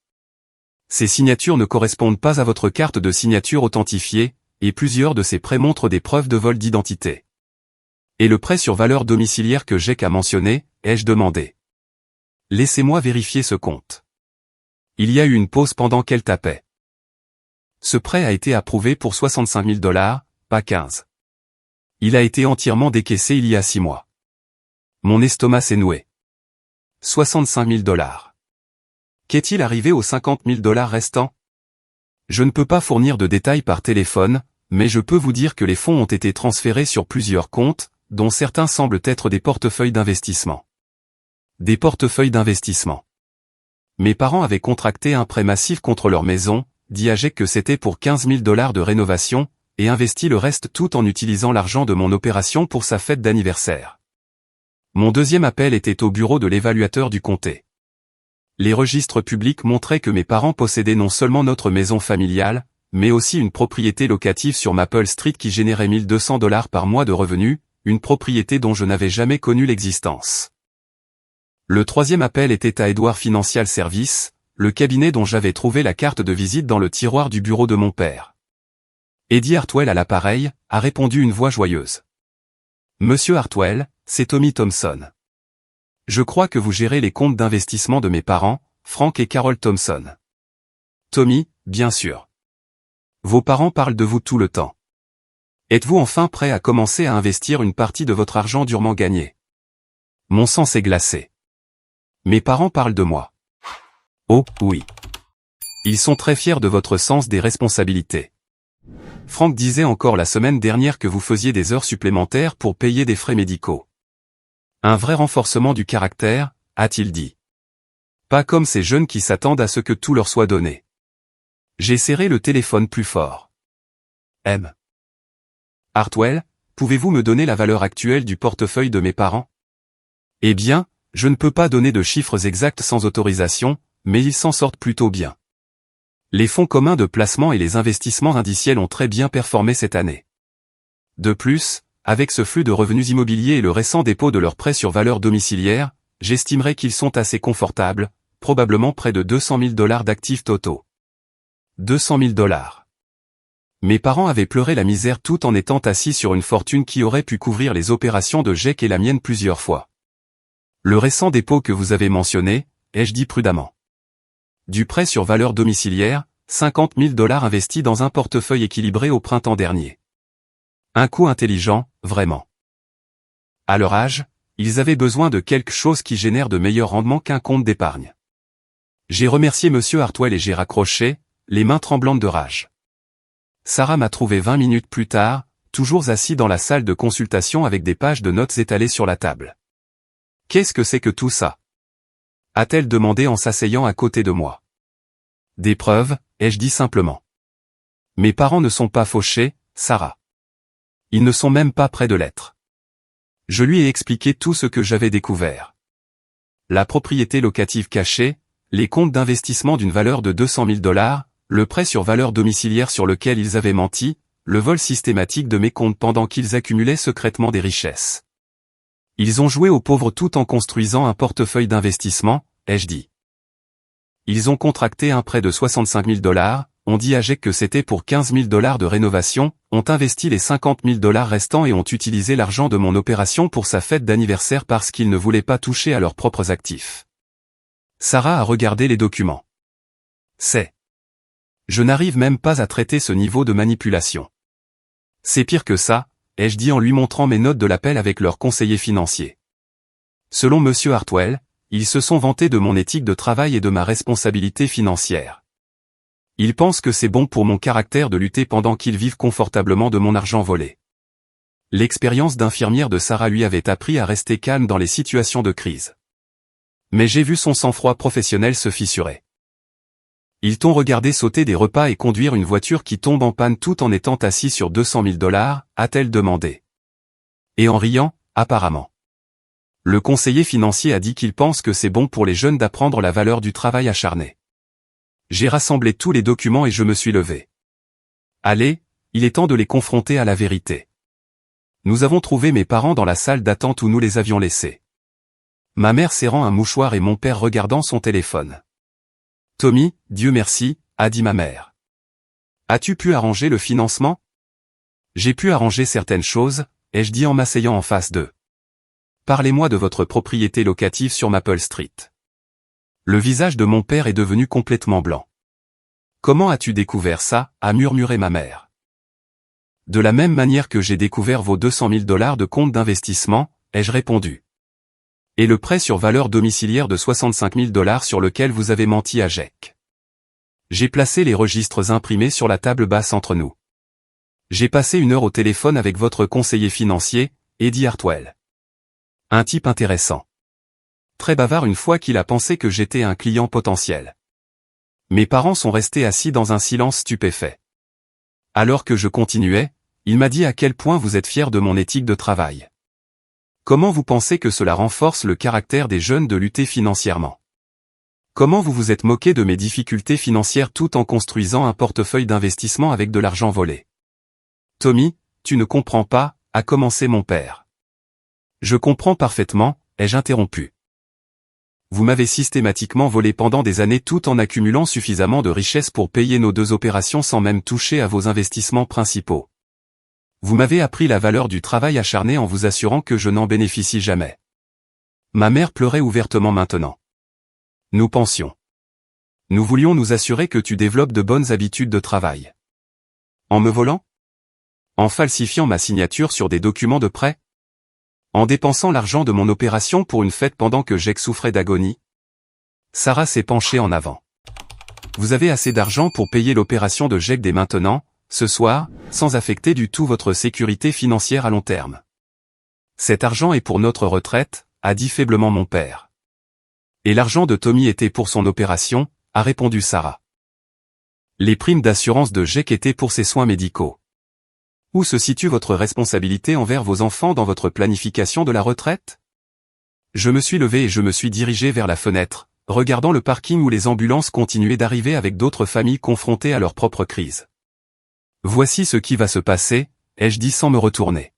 Ces signatures ne correspondent pas à votre carte de signature authentifiée, et plusieurs de ces prêts montrent des preuves de vol d'identité. Et le prêt sur valeur domiciliaire que Jack a mentionné, ai-je demandé. Laissez-moi vérifier ce compte. Il y a eu une pause pendant qu'elle tapait. Ce prêt a été approuvé pour 65 000 $, pas 15. Il a été entièrement décaissé il y a 6 mois. Mon estomac s'est noué. 65 000 $. Qu'est-il arrivé aux 50 000 $ restants? Je ne peux pas fournir de détails par téléphone, mais je peux vous dire que les fonds ont été transférés sur plusieurs comptes, dont certains semblent être des portefeuilles d'investissement. Des portefeuilles d'investissement. Mes parents avaient contracté un prêt massif contre leur maison, dit à Jack que c'était pour 15 000 $ de rénovation, et investi le reste tout en utilisant l'argent de mon opération pour sa fête d'anniversaire. Mon deuxième appel était au bureau de l'évaluateur du comté. Les registres publics montraient que mes parents possédaient non seulement notre maison familiale, mais aussi une propriété locative sur Maple Street qui générait 1 200 $ par mois de revenus, une propriété dont je n'avais jamais connu l'existence. Le troisième appel était à Edward Financial Services, le cabinet dont j'avais trouvé la carte de visite dans le tiroir du bureau de mon père. Eddie Hartwell à l'appareil, a répondu une voix joyeuse. Monsieur Hartwell, c'est Tommy Thompson. Je crois que vous gérez les comptes d'investissement de mes parents, Frank et Carol Thompson. Tommy, bien sûr. Vos parents parlent de vous tout le temps. Êtes-vous enfin prêt à commencer à investir une partie de votre argent durement gagné? Mon sang s'est glacé. Mes parents parlent de moi. Oh, oui. Ils sont très fiers de votre sens des responsabilités. Frank disait encore la semaine dernière que vous faisiez des heures supplémentaires pour payer des frais médicaux. Un vrai renforcement du caractère, a-t-il dit. Pas comme ces jeunes qui s'attendent à ce que tout leur soit donné. J'ai serré le téléphone plus fort. M. Hartwell, pouvez-vous me donner la valeur actuelle du portefeuille de mes parents? Eh bien, je ne peux pas donner de chiffres exacts sans autorisation, mais ils s'en sortent plutôt bien. Les fonds communs de placement et les investissements indiciels ont très bien performé cette année. De plus, avec ce flux de revenus immobiliers et le récent dépôt de leurs prêts sur valeur domiciliaire, j'estimerais qu'ils sont assez confortables, probablement près de 200 000 $ d'actifs totaux. 200 000 $. Mes parents avaient pleuré la misère tout en étant assis sur une fortune qui aurait pu couvrir les opérations de Jack et la mienne plusieurs fois. Le récent dépôt que vous avez mentionné, ai-je dit prudemment. Du prêt sur valeur domiciliaire, 50 000 $ investis dans un portefeuille équilibré au printemps dernier. Un coup intelligent, vraiment. À leur âge, ils avaient besoin de quelque chose qui génère de meilleurs rendements qu'un compte d'épargne. J'ai remercié Monsieur Hartwell et j'ai raccroché, les mains tremblantes de rage. Sarah m'a trouvé 20 minutes plus tard, toujours assis dans la salle de consultation avec des pages de notes étalées sur la table. Qu'est-ce que c'est que tout ça? A-t-elle demandé en s'asseyant à côté de moi. Des preuves, ai-je dit simplement. Mes parents ne sont pas fauchés, Sarah. Ils ne sont même pas près de l'être. Je lui ai expliqué tout ce que j'avais découvert. La propriété locative cachée, les comptes d'investissement d'une valeur de 200 000 $, le prêt sur valeur domiciliaire sur lequel ils avaient menti, le vol systématique de mes comptes pendant qu'ils accumulaient secrètement des richesses. Ils ont joué aux pauvres tout en construisant un portefeuille d'investissement, ai-je dit. Ils ont contracté un prêt de 65 000 $, on dit à Jack que c'était pour 15 000 $ de rénovation, ont investi les 50 000 $ restants et ont utilisé l'argent de mon opération pour sa fête d'anniversaire parce qu'ils ne voulaient pas toucher à leurs propres actifs. Sarah a regardé les documents. Je n'arrive même pas à traiter ce niveau de manipulation. C'est pire que ça, ai-je dit en lui montrant mes notes de l'appel avec leur conseiller financier. Selon Monsieur Hartwell, ils se sont vantés de mon éthique de travail et de ma responsabilité financière. Ils pensent que c'est bon pour mon caractère de lutter pendant qu'ils vivent confortablement de mon argent volé. L'expérience d'infirmière de Sarah lui avait appris à rester calme dans les situations de crise. Mais j'ai vu son sang-froid professionnel se fissurer. Ils t'ont regardé sauter des repas et conduire une voiture qui tombe en panne tout en étant assis sur 200 000 $, a-t-elle demandé. Et en riant, apparemment. Le conseiller financier a dit qu'il pense que c'est bon pour les jeunes d'apprendre la valeur du travail acharné. J'ai rassemblé tous les documents et je me suis levé. Allez, il est temps de les confronter à la vérité. Nous avons trouvé mes parents dans la salle d'attente où nous les avions laissés. Ma mère serrant un mouchoir et mon père regardant son téléphone. Tommy, Dieu merci, a dit ma mère. As-tu pu arranger le financement? J'ai pu arranger certaines choses, ai-je dit en m'asseyant en face d'eux. Parlez-moi de votre propriété locative sur Maple Street. Le visage de mon père est devenu complètement blanc. Comment as-tu découvert ça? A murmuré ma mère. De la même manière que j'ai découvert vos 200 000 $ de compte d'investissement, ai-je répondu. Et le prêt sur valeur domiciliaire de 65 000 $ sur lequel vous avez menti à Jack. J'ai placé les registres imprimés sur la table basse entre nous. J'ai passé 1 heure au téléphone avec votre conseiller financier, Eddie Hartwell. Un type intéressant. Très bavard une fois qu'il a pensé que j'étais un client potentiel. Mes parents sont restés assis dans un silence stupéfait. Alors que je continuais, il m'a dit à quel point vous êtes fier de mon éthique de travail. Comment vous pensez que cela renforce le caractère des jeunes de lutter financièrement? Comment vous vous êtes moqué de mes difficultés financières tout en construisant un portefeuille d'investissement avec de l'argent volé? Tommy, tu ne comprends pas, a commencé mon père. Je comprends parfaitement, ai-je interrompu. Vous m'avez systématiquement volé pendant des années tout en accumulant suffisamment de richesses pour payer nos 2 opérations sans même toucher à vos investissements principaux. Vous m'avez appris la valeur du travail acharné en vous assurant que je n'en bénéficie jamais. Ma mère pleurait ouvertement maintenant. Nous pensions. Nous voulions nous assurer que tu développes de bonnes habitudes de travail. En me volant? En falsifiant ma signature sur des documents de prêt? En dépensant l'argent de mon opération pour une fête pendant que Jack souffrait d'agonie? Sarah s'est penchée en avant. Vous avez assez d'argent pour payer l'opération de Jake dès maintenant, ce soir, sans affecter du tout votre sécurité financière à long terme. Cet argent est pour notre retraite, a dit faiblement mon père. Et l'argent de Tommy était pour son opération, a répondu Sarah. Les primes d'assurance de Jake étaient pour ses soins médicaux. Où se situe votre responsabilité envers vos enfants dans votre planification de la retraite? Je me suis levé et je me suis dirigé vers la fenêtre, regardant le parking où les ambulances continuaient d'arriver avec d'autres familles confrontées à leur propre crise. Voici ce qui va se passer, ai-je dit sans me retourner.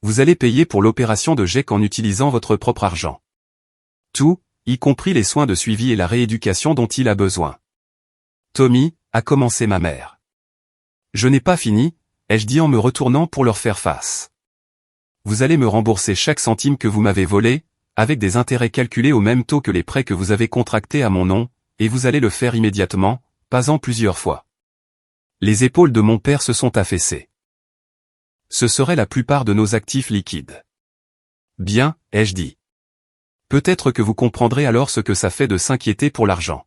Vous allez payer pour l'opération de Jake en utilisant votre propre argent. Tout, y compris les soins de suivi et la rééducation dont il a besoin. Tommy, a commencé ma mère. Je n'ai pas fini, ai-je dit en me retournant pour leur faire face. Vous allez me rembourser chaque centime que vous m'avez volé, avec des intérêts calculés au même taux que les prêts que vous avez contractés à mon nom, et vous allez le faire immédiatement, pas en plusieurs fois. Les épaules de mon père se sont affaissées. Ce serait la plupart de nos actifs liquides. Bien, ai-je dit. Peut-être que vous comprendrez alors ce que ça fait de s'inquiéter pour l'argent.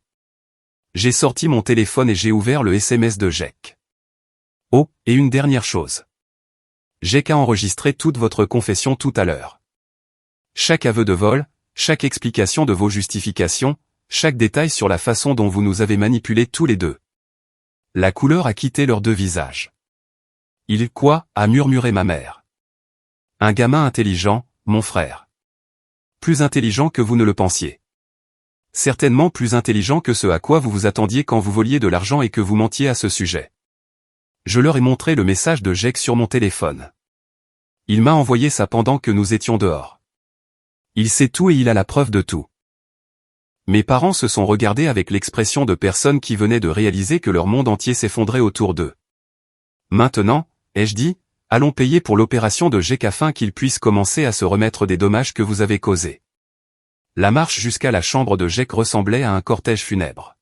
J'ai sorti mon téléphone et j'ai ouvert le SMS de Jake. Oh, et une dernière chose. Jake a enregistré toute votre confession tout à l'heure. Chaque aveu de vol, chaque explication de vos justifications, chaque détail sur la façon dont vous nous avez manipulés tous les deux. La couleur a quitté leurs deux visages. Il quoi, a murmuré ma mère. Un gamin intelligent, mon frère. Plus intelligent que vous ne le pensiez. Certainement plus intelligent que ce à quoi vous vous attendiez quand vous voliez de l'argent et que vous mentiez à ce sujet. Je leur ai montré le message de Jake sur mon téléphone. Il m'a envoyé ça pendant que nous étions dehors. Il sait tout et il a la preuve de tout. Mes parents se sont regardés avec l'expression de personnes qui venaient de réaliser que leur monde entier s'effondrait autour d'eux. Maintenant, ai-je dit, allons payer pour l'opération de Jake afin qu'il puisse commencer à se remettre des dommages que vous avez causés. La marche jusqu'à la chambre de Jake ressemblait à un cortège funèbre.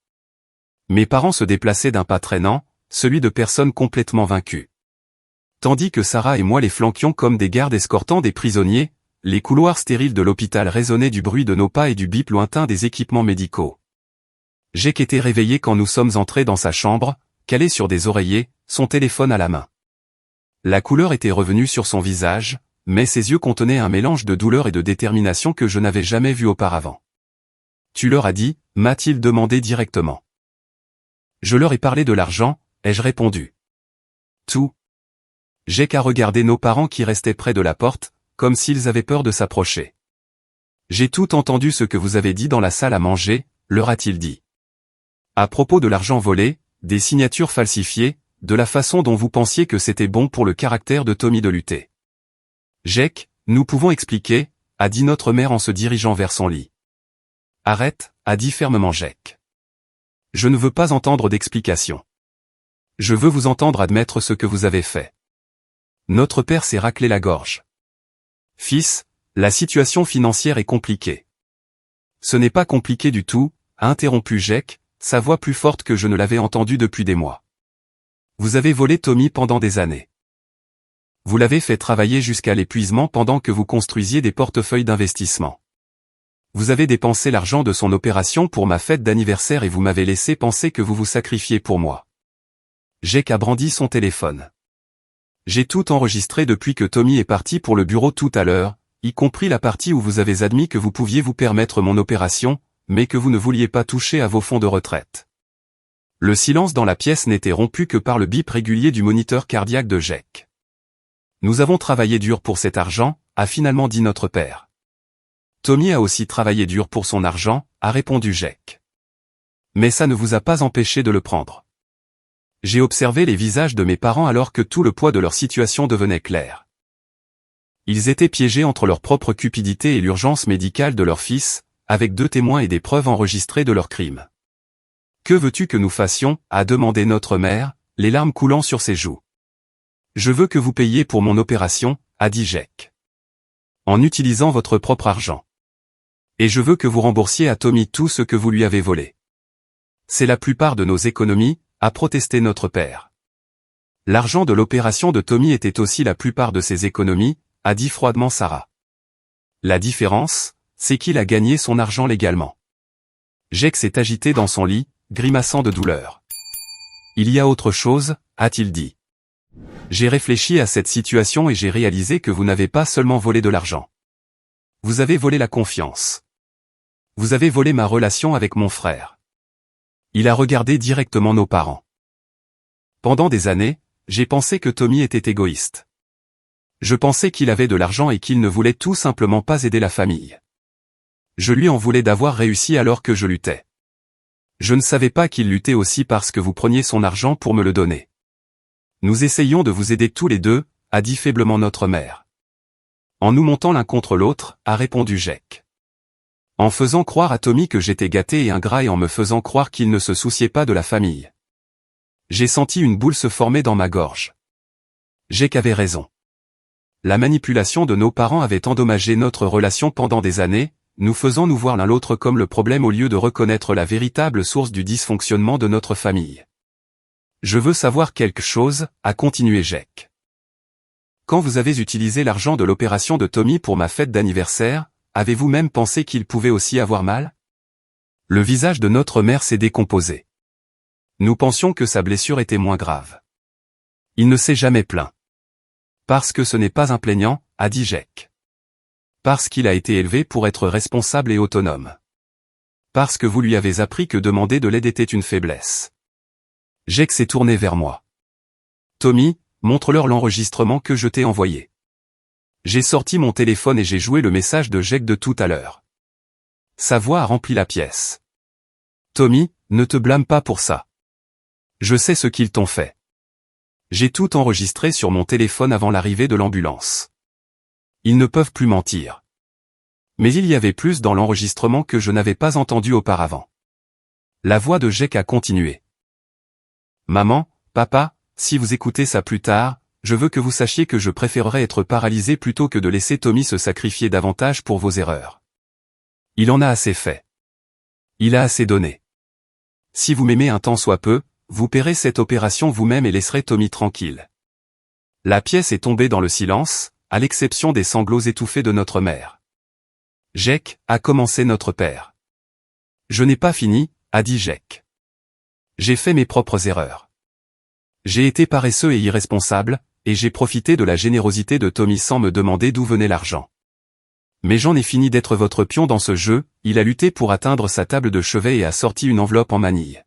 Mes parents se déplaçaient d'un pas traînant, celui de personnes complètement vaincues. Tandis que Sarah et moi les flanquions comme des gardes escortant des prisonniers, les couloirs stériles de l'hôpital résonnaient du bruit de nos pas et du bip lointain des équipements médicaux. Jake était réveillé quand nous sommes entrés dans sa chambre, calé sur des oreillers, son téléphone à la main. La couleur était revenue sur son visage, mais ses yeux contenaient un mélange de douleur et de détermination que je n'avais jamais vu auparavant. Tu leur as dit, m'a-t-il demandé directement. Je leur ai parlé de l'argent, ai-je répondu. Tout. Jake a regardé nos parents qui restaient près de la porte, comme s'ils avaient peur de s'approcher. J'ai tout entendu ce que vous avez dit dans la salle à manger, leur a-t-il dit. À propos de l'argent volé, des signatures falsifiées, de la façon dont vous pensiez que c'était bon pour le caractère de Tommy de lutter. Jake, nous pouvons expliquer, a dit notre mère en se dirigeant vers son lit. Arrête, a dit fermement Jake. Je ne veux pas entendre d'explication. Je veux vous entendre admettre ce que vous avez fait. Notre père s'est raclé la gorge. Fils, la situation financière est compliquée. Ce n'est pas compliqué du tout, a interrompu Jake, sa voix plus forte que je ne l'avais entendue depuis des mois. Vous avez volé Tommy pendant des années. Vous l'avez fait travailler jusqu'à l'épuisement pendant que vous construisiez des portefeuilles d'investissement. Vous avez dépensé l'argent de son opération pour ma fête d'anniversaire et vous m'avez laissé penser que vous vous sacrifiez pour moi. Jake a brandi son téléphone. J'ai tout enregistré depuis que Tommy est parti pour le bureau tout à l'heure, y compris la partie où vous avez admis que vous pouviez vous permettre mon opération, mais que vous ne vouliez pas toucher à vos fonds de retraite. Le silence dans la pièce n'était rompu que par le bip régulier du moniteur cardiaque de Jake. Nous avons travaillé dur pour cet argent, a finalement dit notre père. Tommy a aussi travaillé dur pour son argent, a répondu Jake. Mais ça ne vous a pas empêché de le prendre. J'ai observé les visages de mes parents alors que tout le poids de leur situation devenait clair. Ils étaient piégés entre leur propre cupidité et l'urgence médicale de leur fils, avec 2 témoins et des preuves enregistrées de leurs crimes. Que veux-tu que nous fassions, a demandé notre mère, les larmes coulant sur ses joues. Je veux que vous payiez pour mon opération, a dit Jake. En utilisant votre propre argent. Et je veux que vous remboursiez à Tommy tout ce que vous lui avez volé. C'est la plupart de nos économies, a protesté notre père. L'argent de l'opération de Tommy était aussi la plupart de ses économies, a dit froidement Sarah. La différence, c'est qu'il a gagné son argent légalement. Jake s'est agité dans son lit, grimaçant de douleur. Il y a autre chose, a-t-il dit. J'ai réfléchi à cette situation et j'ai réalisé que vous n'avez pas seulement volé de l'argent. Vous avez volé la confiance. Vous avez volé ma relation avec mon frère. Il a regardé directement nos parents. Pendant des années, j'ai pensé que Tommy était égoïste. Je pensais qu'il avait de l'argent et qu'il ne voulait tout simplement pas aider la famille. Je lui en voulais d'avoir réussi alors que je luttais. Je ne savais pas qu'il luttait aussi parce que vous preniez son argent pour me le donner. Nous essayons de vous aider tous les deux, a dit faiblement notre mère. En nous montant l'un contre l'autre, a répondu Jake. En faisant croire à Tommy que j'étais gâté et ingrat et en me faisant croire qu'il ne se souciait pas de la famille. J'ai senti une boule se former dans ma gorge. Jake avait raison. La manipulation de nos parents avait endommagé notre relation pendant des années, nous faisant nous voir l'un l'autre comme le problème au lieu de reconnaître la véritable source du dysfonctionnement de notre famille. Je veux savoir quelque chose, a continué Jake. Quand vous avez utilisé l'argent de l'opération de Tommy pour ma fête d'anniversaire, avez-vous même pensé qu'il pouvait aussi avoir mal? Le visage de notre mère s'est décomposé. Nous pensions que sa blessure était moins grave. Il ne s'est jamais plaint. Parce que ce n'est pas un plaignant, a dit Jake. Parce qu'il a été élevé pour être responsable et autonome. Parce que vous lui avez appris que demander de l'aide était une faiblesse. Jake s'est tourné vers moi. Tommy, montre-leur l'enregistrement que je t'ai envoyé. J'ai sorti mon téléphone et j'ai joué le message de Jake de tout à l'heure. Sa voix a rempli la pièce. Tommy, ne te blâme pas pour ça. Je sais ce qu'ils t'ont fait. J'ai tout enregistré sur mon téléphone avant l'arrivée de l'ambulance. Ils ne peuvent plus mentir. Mais il y avait plus dans l'enregistrement que je n'avais pas entendu auparavant. La voix de Jake a continué. Maman, papa, si vous écoutez ça plus tard, je veux que vous sachiez que je préférerais être paralysé plutôt que de laisser Tommy se sacrifier davantage pour vos erreurs. Il en a assez fait. Il a assez donné. Si vous m'aimez un tant soit peu, vous paierez cette opération vous-même et laisserez Tommy tranquille. La pièce est tombée dans le silence, à l'exception des sanglots étouffés de notre mère. Jake, a commencé notre père. Je n'ai pas fini, a dit Jake. J'ai fait mes propres erreurs. J'ai été paresseux et irresponsable, et j'ai profité de la générosité de Tommy sans me demander d'où venait l'argent. Mais j'en ai fini d'être votre pion dans ce jeu, il a lutté pour atteindre sa table de chevet et a sorti une enveloppe en manille.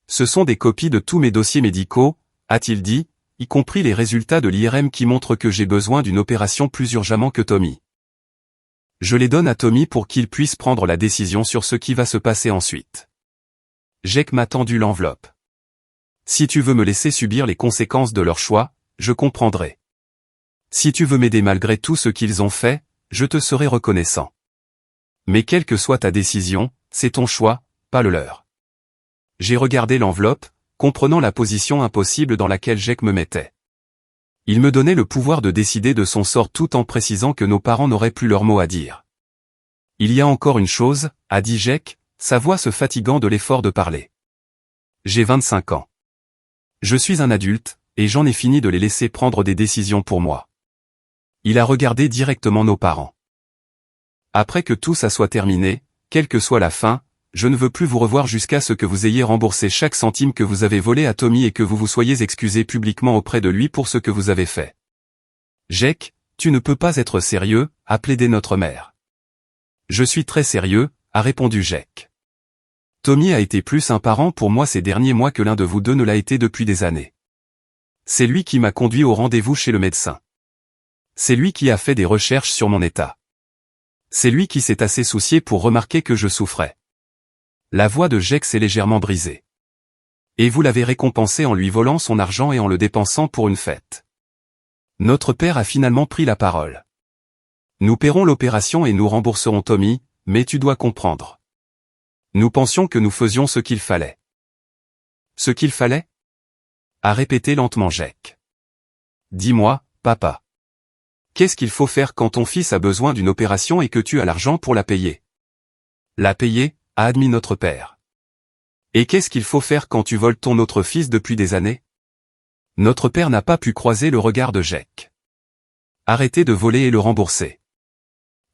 Ce sont des copies de tous mes dossiers médicaux, a-t-il dit, y compris les résultats de l'IRM qui montrent que j'ai besoin d'une opération plus urgemment que Tommy. Je les donne à Tommy pour qu'il puisse prendre la décision sur ce qui va se passer ensuite. Jake m'a tendu l'enveloppe. Si tu veux me laisser subir les conséquences de leur choix, je comprendrai. Si tu veux m'aider malgré tout ce qu'ils ont fait, je te serai reconnaissant. Mais quelle que soit ta décision, c'est ton choix, pas le leur. J'ai regardé l'enveloppe, comprenant la position impossible dans laquelle Jake me mettait. Il me donnait le pouvoir de décider de son sort tout en précisant que nos parents n'auraient plus leur mot à dire. Il y a encore une chose, a dit Jake, sa voix se fatiguant de l'effort de parler. J'ai 25 ans. Je suis un adulte, et j'en ai fini de les laisser prendre des décisions pour moi. Il a regardé directement nos parents. Après que tout ça soit terminé, quelle que soit la fin, je ne veux plus vous revoir jusqu'à ce que vous ayez remboursé chaque centime que vous avez volé à Tommy et que vous vous soyez excusé publiquement auprès de lui pour ce que vous avez fait. Jake, tu ne peux pas être sérieux, a plaidé notre mère. Je suis très sérieux, a répondu Jake. Tommy a été plus un parent pour moi ces derniers mois que l'un de vous deux ne l'a été depuis des années. C'est lui qui m'a conduit au rendez-vous chez le médecin. C'est lui qui a fait des recherches sur mon état. C'est lui qui s'est assez soucié pour remarquer que je souffrais. La voix de Jake s'est légèrement brisée. Et vous l'avez récompensé en lui volant son argent et en le dépensant pour une fête. Notre père a finalement pris la parole. Nous paierons l'opération et nous rembourserons Tommy, mais tu dois comprendre. Nous pensions que nous faisions ce qu'il fallait. Ce qu'il fallait? A répété lentement Jake. Dis-moi, papa. Qu'est-ce qu'il faut faire quand ton fils a besoin d'une opération et que tu as l'argent pour la payer? La payer, a admis notre père. Et qu'est-ce qu'il faut faire quand tu voles ton autre fils depuis des années? Notre père n'a pas pu croiser le regard de Jake. Arrêtez de voler et le rembourser.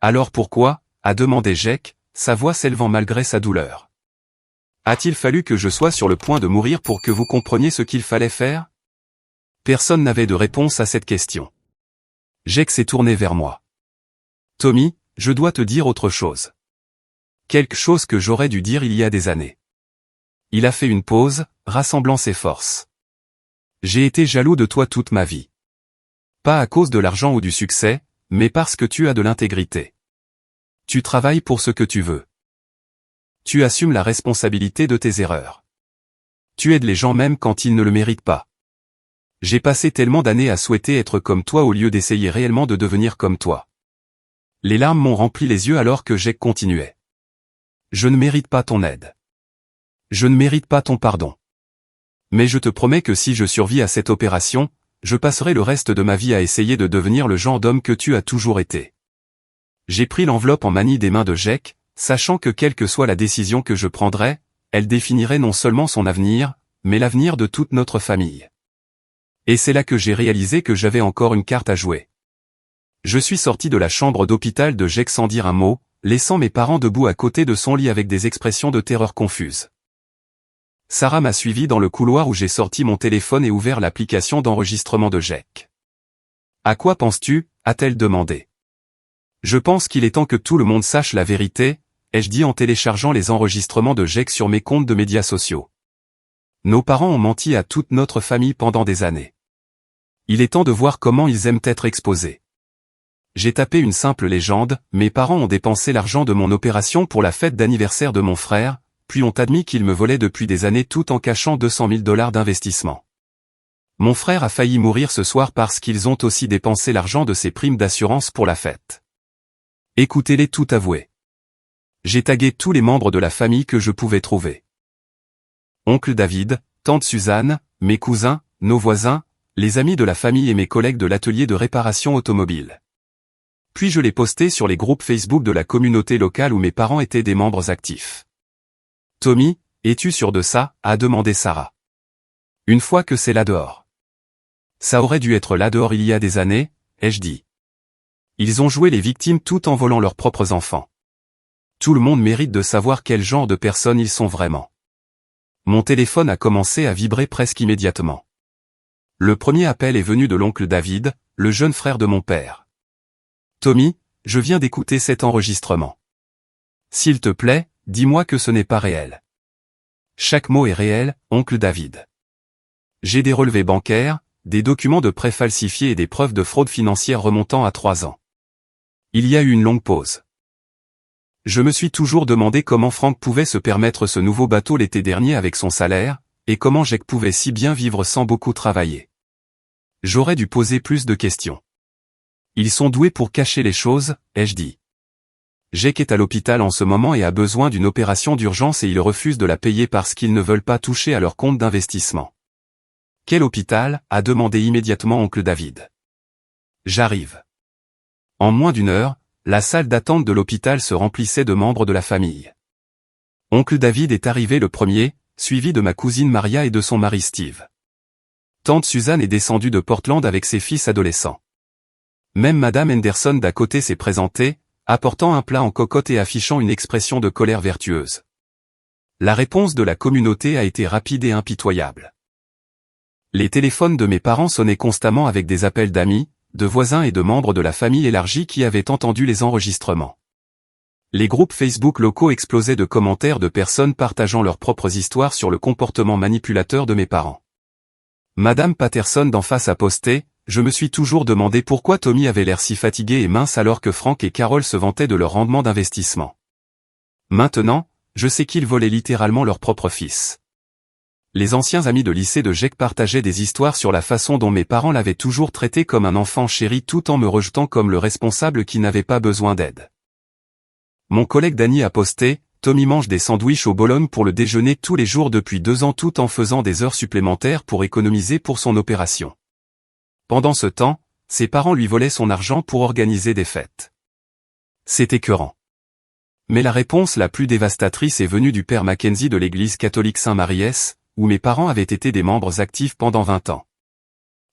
Alors pourquoi? A demandé Jake, sa voix s'élevant malgré sa douleur. A-t-il fallu que je sois sur le point de mourir pour que vous compreniez ce qu'il fallait faire? Personne n'avait de réponse à cette question. Jake s'est tourné vers moi. Tommy, je dois te dire autre chose. Quelque chose que j'aurais dû dire il y a des années. Il a fait une pause, rassemblant ses forces. J'ai été jaloux de toi toute ma vie. Pas à cause de l'argent ou du succès, mais parce que tu as de l'intégrité. Tu travailles pour ce que tu veux. Tu assumes la responsabilité de tes erreurs. Tu aides les gens même quand ils ne le méritent pas. J'ai passé tellement d'années à souhaiter être comme toi au lieu d'essayer réellement de devenir comme toi. Les larmes m'ont rempli les yeux alors que Jake continuait. Je ne mérite pas ton aide. Je ne mérite pas ton pardon. Mais je te promets que si je survis à cette opération, je passerai le reste de ma vie à essayer de devenir le genre d'homme que tu as toujours été. J'ai pris l'enveloppe en manie des mains de Jake, sachant que quelle que soit la décision que je prendrais, elle définirait non seulement son avenir, mais l'avenir de toute notre famille. Et c'est là que j'ai réalisé que j'avais encore une carte à jouer. Je suis sorti de la chambre d'hôpital de Jake sans dire un mot, laissant mes parents debout à côté de son lit avec des expressions de terreur confuses. Sarah m'a suivi dans le couloir où j'ai sorti mon téléphone et ouvert l'application d'enregistrement de Jake. « À quoi penses-tu » a-t-elle demandé. « Je pense qu'il est temps que tout le monde sache la vérité », ai-je dit en téléchargeant les enregistrements de Jake sur mes comptes de médias sociaux. Nos parents ont menti à toute notre famille pendant des années. Il est temps de voir comment ils aiment être exposés. J'ai tapé une simple légende, mes parents ont dépensé l'argent de mon opération pour la fête d'anniversaire de mon frère, puis ont admis qu'ils me volaient depuis des années tout en cachant $200 000 d'investissement. Mon frère a failli mourir ce soir parce qu'ils ont aussi dépensé l'argent de ses primes d'assurance pour la fête. Écoutez-les tout avouer. J'ai tagué tous les membres de la famille que je pouvais trouver. Oncle David, tante Suzanne, mes cousins, nos voisins, les amis de la famille et mes collègues de l'atelier de réparation automobile. Puis je l'ai posté sur les groupes Facebook de la communauté locale où mes parents étaient des membres actifs. « Tommy, es-tu sûr de ça ?» a demandé Sarah. « Une fois que c'est là dehors. »« Ça aurait dû être là dehors il y a des années, » ai-je dit. Ils ont joué les victimes tout en volant leurs propres enfants. Tout le monde mérite de savoir quel genre de personnes ils sont vraiment. Mon téléphone a commencé à vibrer presque immédiatement. Le premier appel est venu de l'oncle David, le jeune frère de mon père. Tommy, je viens d'écouter cet enregistrement. S'il te plaît, dis-moi que ce n'est pas réel. Chaque mot est réel, oncle David. J'ai des relevés bancaires, des documents de prêts falsifiés et des preuves de fraude financière remontant à 3 ans. Il y a eu une longue pause. Je me suis toujours demandé comment Frank pouvait se permettre ce nouveau bateau l'été dernier avec son salaire, et comment Jake pouvait si bien vivre sans beaucoup travailler. J'aurais dû poser plus de questions. Ils sont doués pour cacher les choses, ai-je dit. Jake est à l'hôpital en ce moment et a besoin d'une opération d'urgence et ils refusent de la payer parce qu'ils ne veulent pas toucher à leur compte d'investissement. Quel hôpital ? A demandé immédiatement oncle David. J'arrive. En moins d'une heure, la salle d'attente de l'hôpital se remplissait de membres de la famille. Oncle David est arrivé le premier, suivi de ma cousine Maria et de son mari Steve. Tante Suzanne est descendue de Portland avec ses fils adolescents. Même Madame Henderson d'à côté s'est présentée, apportant un plat en cocotte et affichant une expression de colère vertueuse. La réponse de la communauté a été rapide et impitoyable. Les téléphones de mes parents sonnaient constamment avec des appels d'amis, de voisins et de membres de la famille élargie qui avaient entendu les enregistrements. Les groupes Facebook locaux explosaient de commentaires de personnes partageant leurs propres histoires sur le comportement manipulateur de mes parents. Madame Patterson d'en face a posté: « Je me suis toujours demandé pourquoi Tommy avait l'air si fatigué et mince alors que Frank et Carol se vantaient de leur rendement d'investissement. Maintenant, je sais qu'ils volaient littéralement leur propre fils. » Les anciens amis de lycée de Jake partageaient des histoires sur la façon dont mes parents l'avaient toujours traité comme un enfant chéri tout en me rejetant comme le responsable qui n'avait pas besoin d'aide. Mon collègue Danny a posté: « Tommy mange des sandwichs au Bologne pour le déjeuner tous les jours depuis 2 ans tout en faisant des heures supplémentaires pour économiser pour son opération. Pendant ce temps, ses parents lui volaient son argent pour organiser des fêtes. » C'est écœurant. Mais la réponse la plus dévastatrice est venue du père Mackenzie de l'église catholique Saint-Marie-S, où mes parents avaient été des membres actifs pendant 20 ans.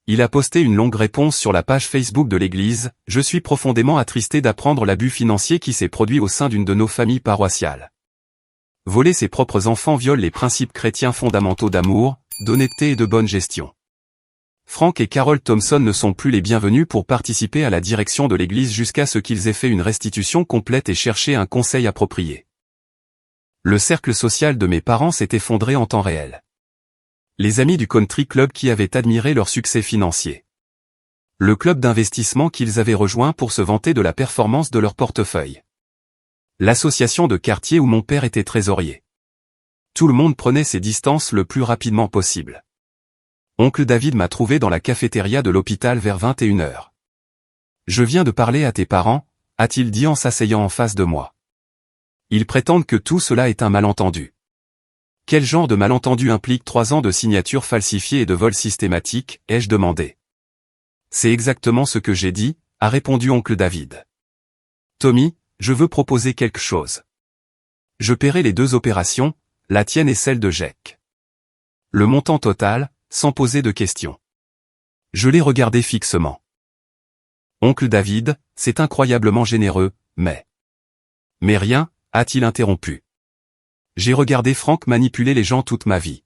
Il a posté une longue réponse sur la page Facebook de l'église: « Je suis profondément attristé d'apprendre l'abus financier qui s'est produit au sein d'une de nos familles paroissiales. Voler ses propres enfants viole les principes chrétiens fondamentaux d'amour, d'honnêteté et de bonne gestion. Frank et Carol Thompson ne sont plus les bienvenus pour participer à la direction de l'église jusqu'à ce qu'ils aient fait une restitution complète et cherché un conseil approprié. Le cercle social de mes parents s'est effondré en temps réel. Les amis du country club qui avaient admiré leur succès financier. Le club d'investissement qu'ils avaient rejoint pour se vanter de la performance de leur portefeuille. L'association de quartier où mon père était trésorier. Tout le monde prenait ses distances le plus rapidement possible. Oncle David m'a trouvé dans la cafétéria de l'hôpital vers 21h. Je viens de parler à tes parents, a-t-il dit en s'asseyant en face de moi. Ils prétendent que tout cela est un malentendu. Quel genre de malentendu implique 3 ans de signatures falsifiées et de vols systématiques, ai-je demandé. C'est exactement ce que j'ai dit, a répondu oncle David. Tommy, je veux proposer quelque chose. Je paierai les 2 opérations, la tienne et celle de Jack. Le montant total, sans poser de questions. Je l'ai regardé fixement. Oncle David, c'est incroyablement généreux, mais rien, a-t-il interrompu. J'ai regardé Frank manipuler les gens toute ma vie.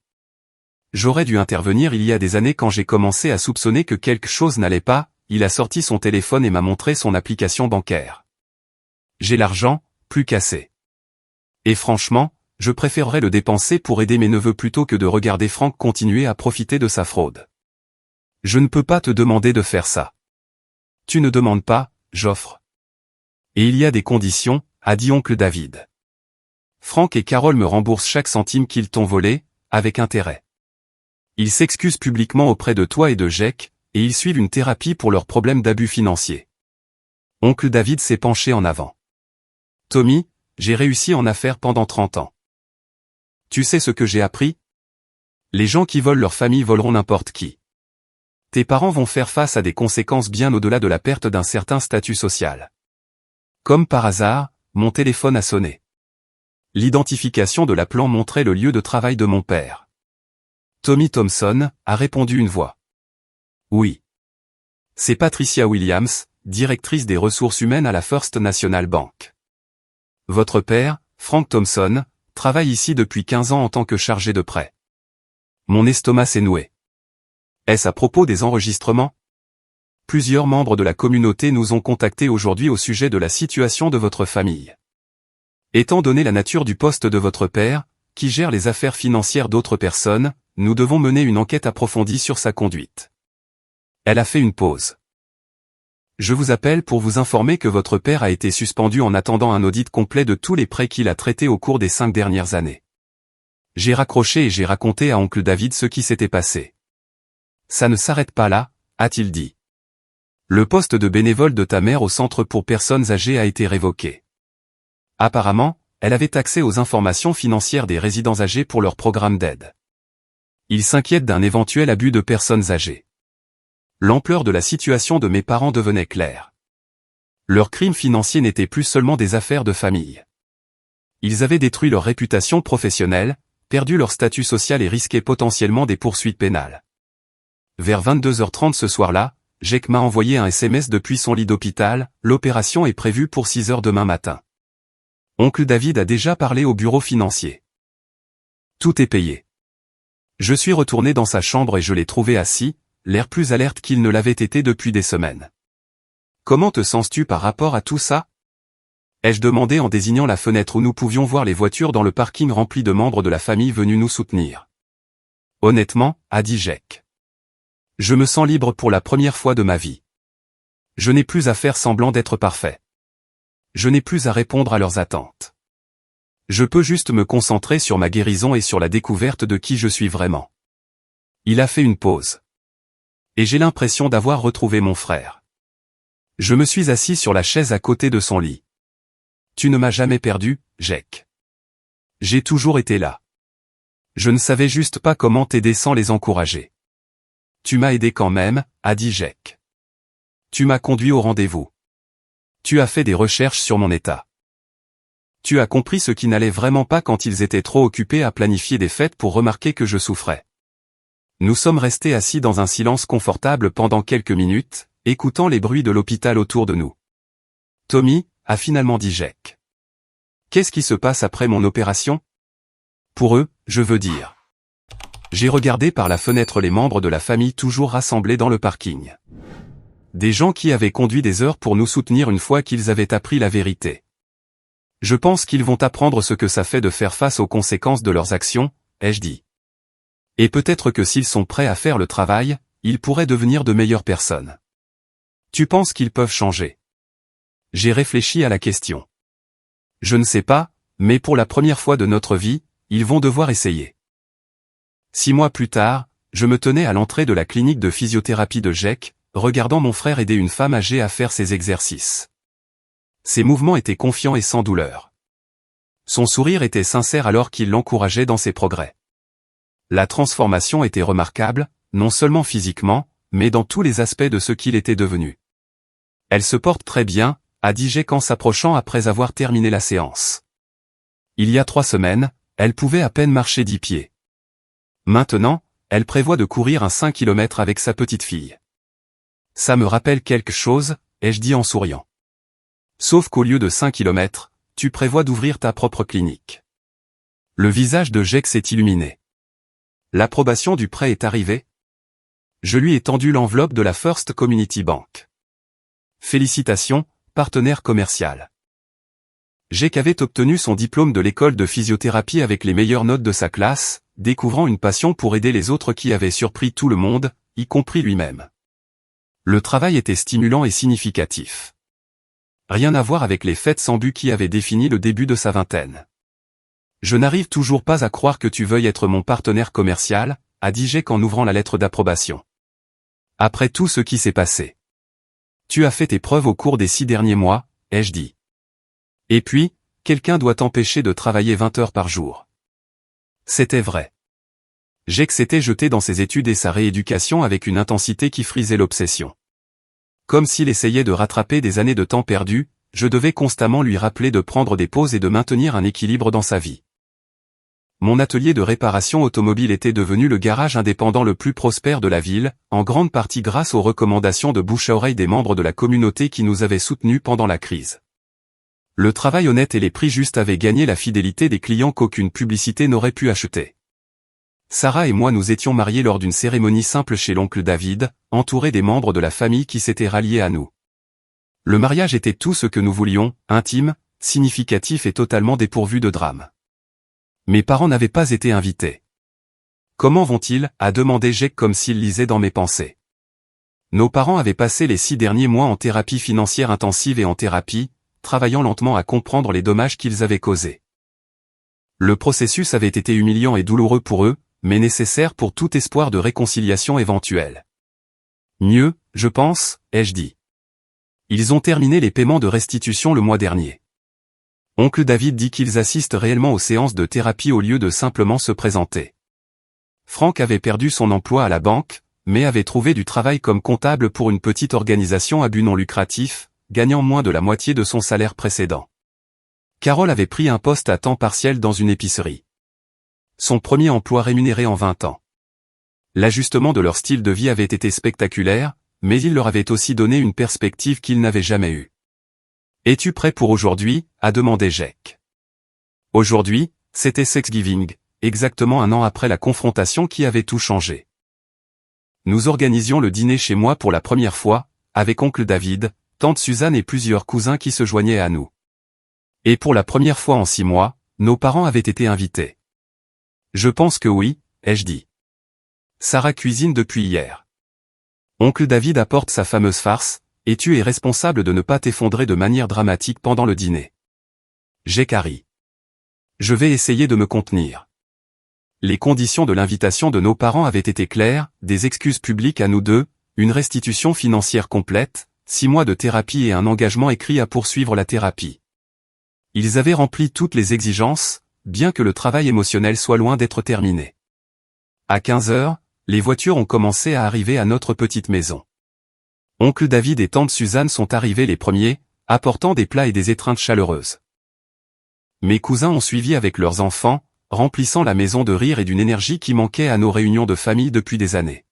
J'aurais dû intervenir il y a des années quand j'ai commencé à soupçonner que quelque chose n'allait pas, il a sorti son téléphone et m'a montré son application bancaire. J'ai l'argent, plus qu'assez. Et franchement, je préférerais le dépenser pour aider mes neveux plutôt que de regarder Frank continuer à profiter de sa fraude. Je ne peux pas te demander de faire ça. Tu ne demandes pas, j'offre. Et il y a des conditions, a dit oncle David. Frank et Carol me remboursent chaque centime qu'ils t'ont volé, avec intérêt. Ils s'excusent publiquement auprès de toi et de Jack, et ils suivent une thérapie pour leurs problèmes d'abus financiers. Oncle David s'est penché en avant. Tommy, j'ai réussi en affaires pendant 30 ans. Tu sais ce que j'ai appris? Les gens qui volent leur famille voleront n'importe qui. Tes parents vont faire face à des conséquences bien au-delà de la perte d'un certain statut social. Comme par hasard, mon téléphone a sonné. L'identification de l'appelant montrait le lieu de travail de mon père. Tommy Thompson, a répondu une voix. Oui. C'est Patricia Williams, directrice des ressources humaines à la First National Bank. Votre père, Frank Thompson, travaille ici depuis 15 ans en tant que chargé de prêt. Mon estomac s'est noué. Est-ce à propos des enregistrements? Plusieurs membres de la communauté nous ont contactés aujourd'hui au sujet de la situation de votre famille. Étant donné la nature du poste de votre père, qui gère les affaires financières d'autres personnes, nous devons mener une enquête approfondie sur sa conduite. Elle a fait une pause. Je vous appelle pour vous informer que votre père a été suspendu en attendant un audit complet de tous les prêts qu'il a traités au cours des 5 dernières années. J'ai raccroché et j'ai raconté à oncle David ce qui s'était passé. Ça ne s'arrête pas là, a-t-il dit. Le poste de bénévole de ta mère au centre pour personnes âgées a été révoqué. Apparemment, elle avait accès aux informations financières des résidents âgés pour leur programme d'aide. Il s'inquiète d'un éventuel abus de personnes âgées. L'ampleur de la situation de mes parents devenait claire. Leurs crimes financiers n'étaient plus seulement des affaires de famille. Ils avaient détruit leur réputation professionnelle, perdu leur statut social et risquaient potentiellement des poursuites pénales. Vers 22h30 ce soir-là, Jack m'a envoyé un SMS depuis son lit d'hôpital, l'opération est prévue pour 6h demain matin. Oncle David a déjà parlé au bureau financier. Tout est payé. Je suis retourné dans sa chambre et je l'ai trouvé assis, l'air plus alerte qu'il ne l'avait été depuis des semaines. Comment te sens-tu par rapport à tout ça? Ai-je demandé en désignant la fenêtre où nous pouvions voir les voitures dans le parking rempli de membres de la famille venus nous soutenir. Honnêtement, a dit Jack. Je me sens libre pour la première fois de ma vie. Je n'ai plus à faire semblant d'être parfait. Je n'ai plus à répondre à leurs attentes. Je peux juste me concentrer sur ma guérison et sur la découverte de qui je suis vraiment. Il a fait une pause. Et j'ai l'impression d'avoir retrouvé mon frère. Je me suis assis sur la chaise à côté de son lit. Tu ne m'as jamais perdu, Jack. J'ai toujours été là. Je ne savais juste pas comment t'aider sans les encourager. Tu m'as aidé quand même, a dit Jack. Tu m'as conduit au rendez-vous. Tu as fait des recherches sur mon état. Tu as compris ce qui n'allait vraiment pas quand ils étaient trop occupés à planifier des fêtes pour remarquer que je souffrais. Nous sommes restés assis dans un silence confortable pendant quelques minutes, écoutant les bruits de l'hôpital autour de nous. Tommy, a finalement dit Jack. Qu'est-ce qui se passe après mon opération? Pour eux, je veux dire. J'ai regardé par la fenêtre les membres de la famille toujours rassemblés dans le parking. Des gens qui avaient conduit des heures pour nous soutenir une fois qu'ils avaient appris la vérité. Je pense qu'ils vont apprendre ce que ça fait de faire face aux conséquences de leurs actions, ai-je dit. Et peut-être que s'ils sont prêts à faire le travail, ils pourraient devenir de meilleures personnes. Tu penses qu'ils peuvent changer? J'ai réfléchi à la question. Je ne sais pas, mais pour la première fois de notre vie, ils vont devoir essayer. 6 mois plus tard, je me tenais à l'entrée de la clinique de physiothérapie de Jake, regardant mon frère aider une femme âgée à faire ses exercices. Ses mouvements étaient confiants et sans douleur. Son sourire était sincère alors qu'il l'encourageait dans ses progrès. La transformation était remarquable, non seulement physiquement, mais dans tous les aspects de ce qu'il était devenu. Elle se porte très bien, a dit Jake en s'approchant après avoir terminé la séance. Il y a 3 semaines, elle pouvait à peine marcher 10 pieds. Maintenant, elle prévoit de courir un 5 km avec sa petite fille. Ça me rappelle quelque chose, ai-je dit en souriant. Sauf qu'au lieu de 5 km, tu prévois d'ouvrir ta propre clinique. Le visage de Jake s'est illuminé. L'approbation du prêt est arrivée. Je lui ai tendu l'enveloppe de la First Community Bank. Félicitations, partenaire commercial. Jake avait obtenu son diplôme de l'école de physiothérapie avec les meilleures notes de sa classe, découvrant une passion pour aider les autres qui avait surpris tout le monde, y compris lui-même. Le travail était stimulant et significatif. Rien à voir avec les fêtes sans but qui avaient défini le début de sa vingtaine. Je n'arrive toujours pas à croire que tu veuilles être mon partenaire commercial, a dit Jake en ouvrant la lettre d'approbation. Après tout ce qui s'est passé. Tu as fait tes preuves au cours des 6 derniers mois, ai-je dit. Et puis, quelqu'un doit t'empêcher de travailler 20 heures par jour. C'était vrai. Jake s'était jeté dans ses études et sa rééducation avec une intensité qui frisait l'obsession. Comme s'il essayait de rattraper des années de temps perdu, je devais constamment lui rappeler de prendre des pauses et de maintenir un équilibre dans sa vie. Mon atelier de réparation automobile était devenu le garage indépendant le plus prospère de la ville, en grande partie grâce aux recommandations de bouche à oreille des membres de la communauté qui nous avaient soutenus pendant la crise. Le travail honnête et les prix justes avaient gagné la fidélité des clients qu'aucune publicité n'aurait pu acheter. Sarah et moi nous étions mariés lors d'une cérémonie simple chez l'oncle David, entourés des membres de la famille qui s'étaient ralliés à nous. Le mariage était tout ce que nous voulions, intime, significatif et totalement dépourvu de drame. Mes parents n'avaient pas été invités. Comment vont-ils, a demandé Jake comme s'il lisait dans mes pensées. Nos parents avaient passé les 6 derniers mois en thérapie financière intensive et en thérapie, travaillant lentement à comprendre les dommages qu'ils avaient causés. Le processus avait été humiliant et douloureux pour eux, mais nécessaire pour tout espoir de réconciliation éventuelle. Mieux, je pense, ai-je dit. Ils ont terminé les paiements de restitution le mois dernier. Oncle David dit qu'ils assistent réellement aux séances de thérapie au lieu de simplement se présenter. Frank avait perdu son emploi à la banque, mais avait trouvé du travail comme comptable pour une petite organisation à but non lucratif, gagnant moins de la moitié de son salaire précédent. Carol avait pris un poste à temps partiel dans une épicerie. Son premier emploi rémunéré en 20 ans. L'ajustement de leur style de vie avait été spectaculaire, mais il leur avait aussi donné une perspective qu'ils n'avaient jamais eue. « Es-tu prêt pour aujourd'hui » a demandé Jake. Aujourd'hui, c'était Thanksgiving, exactement 1 an après la confrontation qui avait tout changé. Nous organisions le dîner chez moi pour la première fois, avec oncle David, tante Suzanne et plusieurs cousins qui se joignaient à nous. Et pour la première fois en 6 mois, nos parents avaient été invités. Je pense que oui, ai-je dit. Sarah cuisine depuis hier. Oncle David apporte sa fameuse farce, et tu es responsable de ne pas t'effondrer de manière dramatique pendant le dîner. Jake a ri. Je vais essayer de me contenir. Les conditions de l'invitation de nos parents avaient été claires, des excuses publiques à nous deux, une restitution financière complète, 6 mois de thérapie et un engagement écrit à poursuivre la thérapie. Ils avaient rempli toutes les exigences, bien que le travail émotionnel soit loin d'être terminé. À 15 heures, les voitures ont commencé à arriver à notre petite maison. Oncle David et tante Suzanne sont arrivés les premiers, apportant des plats et des étreintes chaleureuses. Mes cousins ont suivi avec leurs enfants, remplissant la maison de rire et d'une énergie qui manquait à nos réunions de famille depuis des années.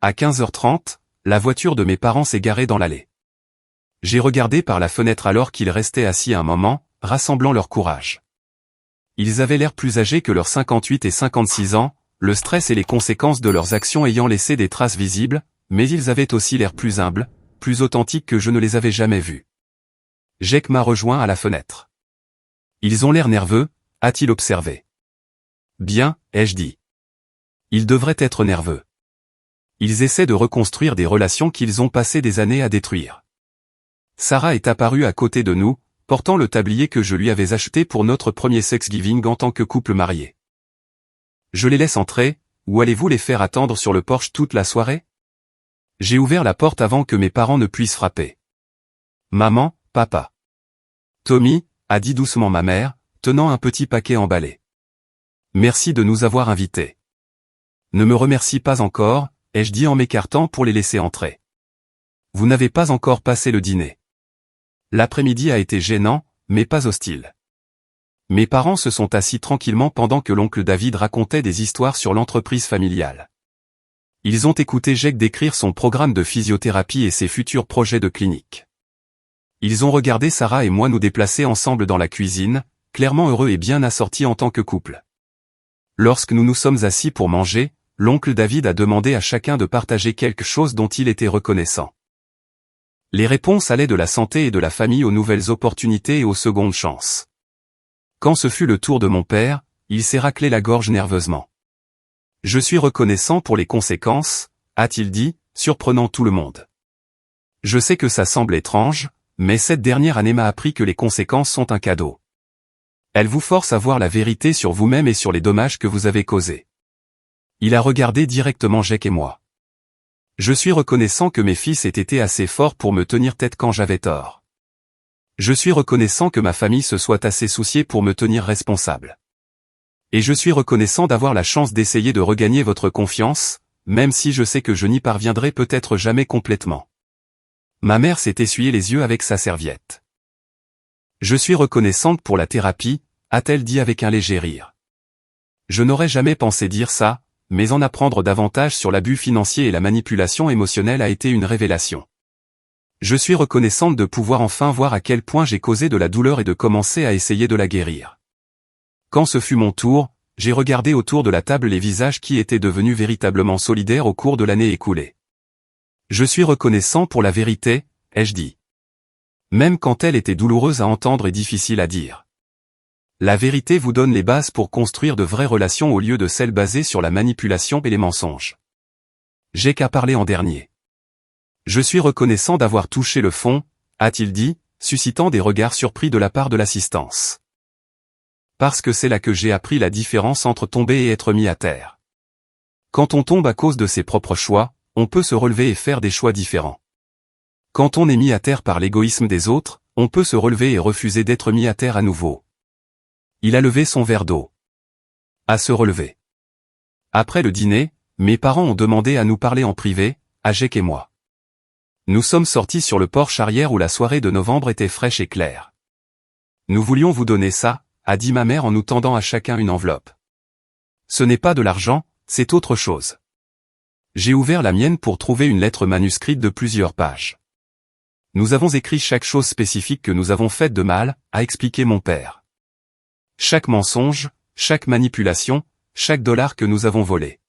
À 15h30, la voiture de mes parents s'est garée dans l'allée. J'ai regardé par la fenêtre alors qu'ils restaient assis un moment, rassemblant leur courage. Ils avaient l'air plus âgés que leurs 58 et 56 ans, le stress et les conséquences de leurs actions ayant laissé des traces visibles, mais ils avaient aussi l'air plus humbles, plus authentiques que je ne les avais jamais vus. Jake m'a rejoint à la fenêtre. Ils ont l'air nerveux, a-t-il observé. Bien, ai-je dit. Ils devraient être nerveux. Ils essaient de reconstruire des relations qu'ils ont passé des années à détruire. Sarah est apparue à côté de nous, portant le tablier que je lui avais acheté pour notre premier Thanksgiving en tant que couple marié. Je les laisse entrer, ou allez-vous les faire attendre sur le porche toute la soirée? J'ai ouvert la porte avant que mes parents ne puissent frapper. Maman, papa. Tommy, a dit doucement ma mère, tenant un petit paquet emballé. Merci de nous avoir invités. Ne me remercie pas encore, ai-je dit en m'écartant pour les laisser entrer. Vous n'avez pas encore passé le dîner. L'après-midi a été gênant, mais pas hostile. Mes parents se sont assis tranquillement pendant que l'oncle David racontait des histoires sur l'entreprise familiale. Ils ont écouté Jake décrire son programme de physiothérapie et ses futurs projets de clinique. Ils ont regardé Sarah et moi nous déplacer ensemble dans la cuisine, clairement heureux et bien assortis en tant que couple. Lorsque nous nous sommes assis pour manger, l'oncle David a demandé à chacun de partager quelque chose dont il était reconnaissant. Les réponses allaient de la santé et de la famille aux nouvelles opportunités et aux secondes chances. Quand ce fut le tour de mon père, il s'est raclé la gorge nerveusement. Je suis reconnaissant pour les conséquences, a-t-il dit, surprenant tout le monde. Je sais que ça semble étrange, mais cette dernière année m'a appris que les conséquences sont un cadeau. Elles vous forcent à voir la vérité sur vous-même et sur les dommages que vous avez causés. Il a regardé directement Jake et moi. Je suis reconnaissant que mes fils aient été assez forts pour me tenir tête quand j'avais tort. Je suis reconnaissant que ma famille se soit assez souciée pour me tenir responsable. Et je suis reconnaissant d'avoir la chance d'essayer de regagner votre confiance, même si je sais que je n'y parviendrai peut-être jamais complètement. Ma mère s'est essuyé les yeux avec sa serviette. Je suis reconnaissante pour la thérapie, a-t-elle dit avec un léger rire. Je n'aurais jamais pensé dire ça, mais en apprendre davantage sur l'abus financier et la manipulation émotionnelle a été une révélation. Je suis reconnaissante de pouvoir enfin voir à quel point j'ai causé de la douleur et de commencer à essayer de la guérir. Quand ce fut mon tour, j'ai regardé autour de la table les visages qui étaient devenus véritablement solidaires au cours de l'année écoulée. Je suis reconnaissant pour la vérité, ai-je dit. Même quand elle était douloureuse à entendre et difficile à dire. La vérité vous donne les bases pour construire de vraies relations au lieu de celles basées sur la manipulation et les mensonges. J'ai qu'à parler en dernier. Je suis reconnaissant d'avoir touché le fond, a-t-il dit, suscitant des regards surpris de la part de l'assistance. Parce que c'est là que j'ai appris la différence entre tomber et être mis à terre. Quand on tombe à cause de ses propres choix, on peut se relever et faire des choix différents. Quand on est mis à terre par l'égoïsme des autres, on peut se relever et refuser d'être mis à terre à nouveau. Il a levé son verre d'eau. À se relever. Après le dîner, mes parents ont demandé à nous parler en privé, à Jake et moi. Nous sommes sortis sur le porche arrière où la soirée de novembre était fraîche et claire. Nous voulions vous donner ça, a dit ma mère en nous tendant à chacun une enveloppe. Ce n'est pas de l'argent, c'est autre chose. J'ai ouvert la mienne pour trouver une lettre manuscrite de plusieurs pages. Nous avons écrit chaque chose spécifique que nous avons faite de mal, a expliqué mon père. Chaque mensonge, chaque manipulation, chaque dollar que nous avons volé.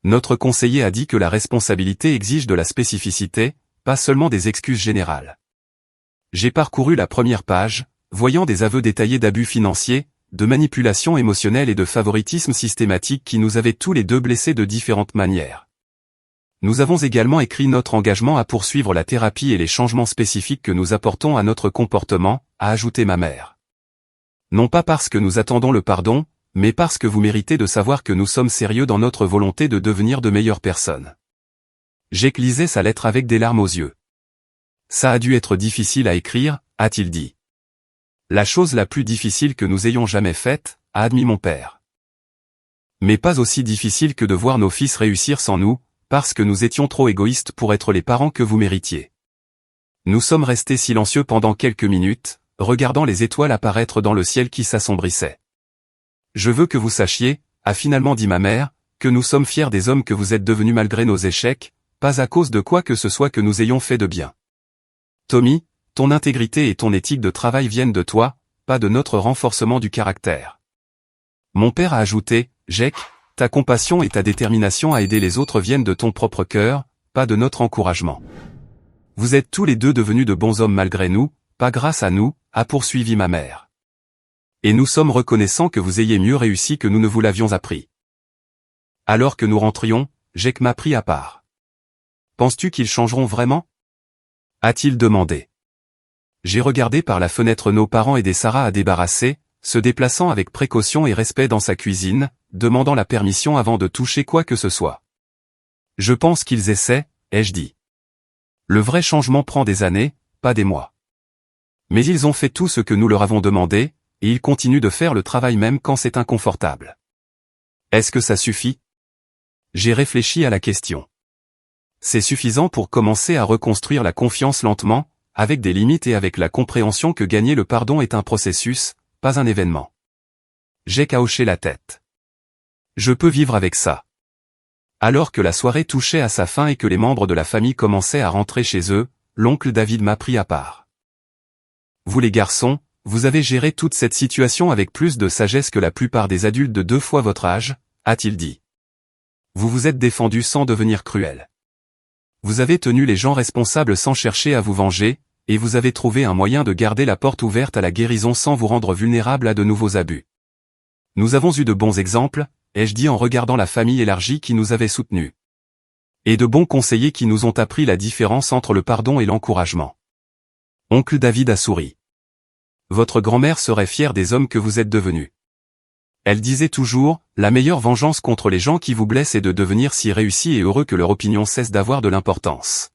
Notre conseiller a dit que la responsabilité exige de la spécificité, pas seulement des excuses générales. J'ai parcouru la première page, voyant des aveux détaillés d'abus financiers, de manipulation émotionnelle et de favoritisme systématique qui nous avaient tous les deux blessés de différentes manières. Nous avons également écrit notre engagement à poursuivre la thérapie et les changements spécifiques que nous apportons à notre comportement, a ajouté ma mère. Non pas parce que nous attendons le pardon, mais parce que vous méritez de savoir que nous sommes sérieux dans notre volonté de devenir de meilleures personnes. Jake lisait sa lettre avec des larmes aux yeux. Ça a dû être difficile à écrire, a-t-il dit. La chose la plus difficile que nous ayons jamais faite, a admis mon père. Mais pas aussi difficile que de voir nos fils réussir sans nous, parce que nous étions trop égoïstes pour être les parents que vous méritiez. Nous sommes restés silencieux pendant quelques minutes, regardant les étoiles apparaître dans le ciel qui s'assombrissaient. Je veux que vous sachiez, a finalement dit ma mère, que nous sommes fiers des hommes que vous êtes devenus malgré nos échecs, pas à cause de quoi que ce soit que nous ayons fait de bien. Tommy, ton intégrité et ton éthique de travail viennent de toi, pas de notre renforcement du caractère. Mon père a ajouté, Jake, ta compassion et ta détermination à aider les autres viennent de ton propre cœur, pas de notre encouragement. Vous êtes tous les deux devenus de bons hommes malgré nous, pas grâce à nous, a poursuivi ma mère. Et nous sommes reconnaissants que vous ayez mieux réussi que nous ne vous l'avions appris. Alors que nous rentrions, Jake m'a pris à part. Penses-tu qu'ils changeront vraiment? A-t-il demandé. J'ai regardé par la fenêtre nos parents aider Sarah à débarrasser, se déplaçant avec précaution et respect dans sa cuisine, demandant la permission avant de toucher quoi que ce soit. Je pense qu'ils essaient, ai-je dit. Le vrai changement prend des années, pas des mois. Mais ils ont fait tout ce que nous leur avons demandé, et ils continuent de faire le travail même quand c'est inconfortable. Est-ce que ça suffit? J'ai réfléchi à la question. C'est suffisant pour commencer à reconstruire la confiance lentement, avec des limites et avec la compréhension que gagner le pardon est un processus, pas un événement. J'ai qu'à hocher la tête. Je peux vivre avec ça. Alors que la soirée touchait à sa fin et que les membres de la famille commençaient à rentrer chez eux, l'oncle David m'a pris à part. Vous les garçons, vous avez géré toute cette situation avec plus de sagesse que la plupart des adultes de 2 fois votre âge, a-t-il dit. Vous vous êtes défendus sans devenir cruel. Vous avez tenu les gens responsables sans chercher à vous venger, et vous avez trouvé un moyen de garder la porte ouverte à la guérison sans vous rendre vulnérable à de nouveaux abus. Nous avons eu de bons exemples, ai-je dit en regardant la famille élargie qui nous avait soutenus. Et de bons conseillers qui nous ont appris la différence entre le pardon et l'encouragement. Oncle David a souri. Votre grand-mère serait fière des hommes que vous êtes devenus. Elle disait toujours, la meilleure vengeance contre les gens qui vous blessent est de devenir si réussis et heureux que leur opinion cesse d'avoir de l'importance.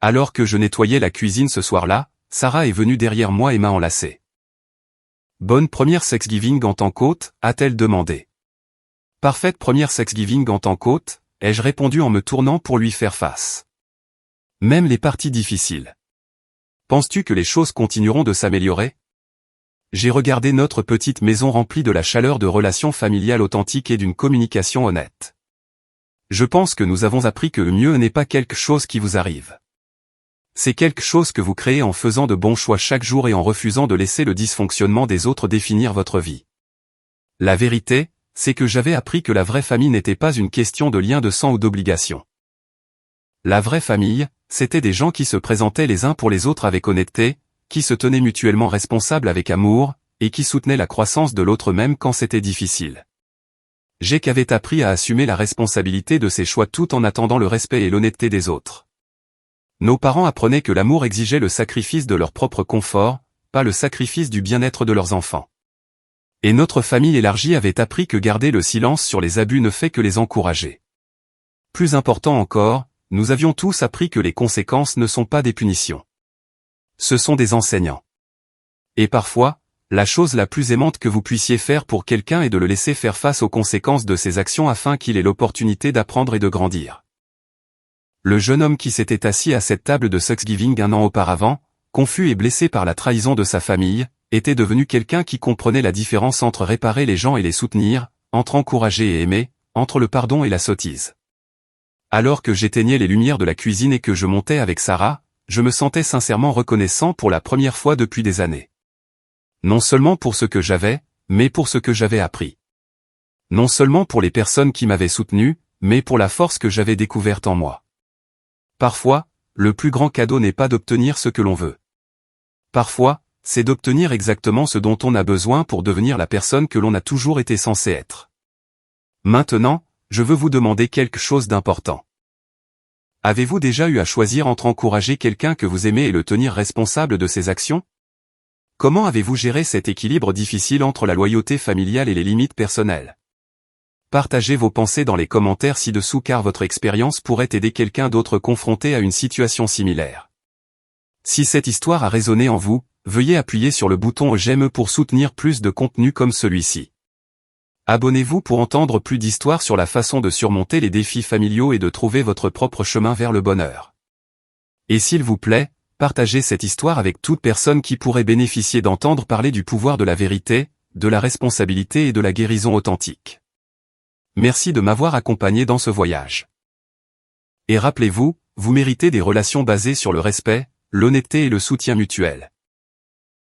Alors que je nettoyais la cuisine ce soir-là, Sarah est venue derrière moi et m'a enlacé. Bonne première Thanksgiving en tant qu'hôte, a-t-elle demandé. Parfaite première Thanksgiving en tant qu'hôte, ai-je répondu en me tournant pour lui faire face. Même les parties difficiles. Penses-tu que les choses continueront de s'améliorer? J'ai regardé notre petite maison remplie de la chaleur de relations familiales authentiques et d'une communication honnête. Je pense que nous avons appris que le mieux n'est pas quelque chose qui vous arrive. C'est quelque chose que vous créez en faisant de bons choix chaque jour et en refusant de laisser le dysfonctionnement des autres définir votre vie. La vérité, c'est que j'avais appris que la vraie famille n'était pas une question de lien de sang ou d'obligation. La vraie famille, c'était des gens qui se présentaient les uns pour les autres avec honnêteté, qui se tenaient mutuellement responsables avec amour, et qui soutenaient la croissance de l'autre même quand c'était difficile. Jake avait appris à assumer la responsabilité de ses choix tout en attendant le respect et l'honnêteté des autres. Nos parents apprenaient que l'amour exigeait le sacrifice de leur propre confort, pas le sacrifice du bien-être de leurs enfants. Et notre famille élargie avait appris que garder le silence sur les abus ne fait que les encourager. Plus important encore, nous avions tous appris que les conséquences ne sont pas des punitions. Ce sont des enseignants. Et parfois, la chose la plus aimante que vous puissiez faire pour quelqu'un est de le laisser faire face aux conséquences de ses actions afin qu'il ait l'opportunité d'apprendre et de grandir. Le jeune homme qui s'était assis à cette table de Thanksgiving un an auparavant, confus et blessé par la trahison de sa famille, était devenu quelqu'un qui comprenait la différence entre réparer les gens et les soutenir, entre encourager et aimer, entre le pardon et la sottise. Alors que j'éteignais les lumières de la cuisine et que je montais avec Sarah, je me sentais sincèrement reconnaissant pour la première fois depuis des années. Non seulement pour ce que j'avais, mais pour ce que j'avais appris. Non seulement pour les personnes qui m'avaient soutenu, mais pour la force que j'avais découverte en moi. Parfois, le plus grand cadeau n'est pas d'obtenir ce que l'on veut. Parfois, c'est d'obtenir exactement ce dont on a besoin pour devenir la personne que l'on a toujours été censé être. Maintenant, je veux vous demander quelque chose d'important. Avez-vous déjà eu à choisir entre encourager quelqu'un que vous aimez et le tenir responsable de ses actions? Comment avez-vous géré cet équilibre difficile entre la loyauté familiale et les limites personnelles? Partagez vos pensées dans les commentaires ci-dessous car votre expérience pourrait aider quelqu'un d'autre confronté à une situation similaire. Si cette histoire a résonné en vous, veuillez appuyer sur le bouton j'aime pour soutenir plus de contenu comme celui-ci. Abonnez-vous pour entendre plus d'histoires sur la façon de surmonter les défis familiaux et de trouver votre propre chemin vers le bonheur. Et s'il vous plaît, partagez cette histoire avec toute personne qui pourrait bénéficier d'entendre parler du pouvoir de la vérité, de la responsabilité et de la guérison authentique. Merci de m'avoir accompagné dans ce voyage. Et rappelez-vous, vous méritez des relations basées sur le respect, l'honnêteté et le soutien mutuel.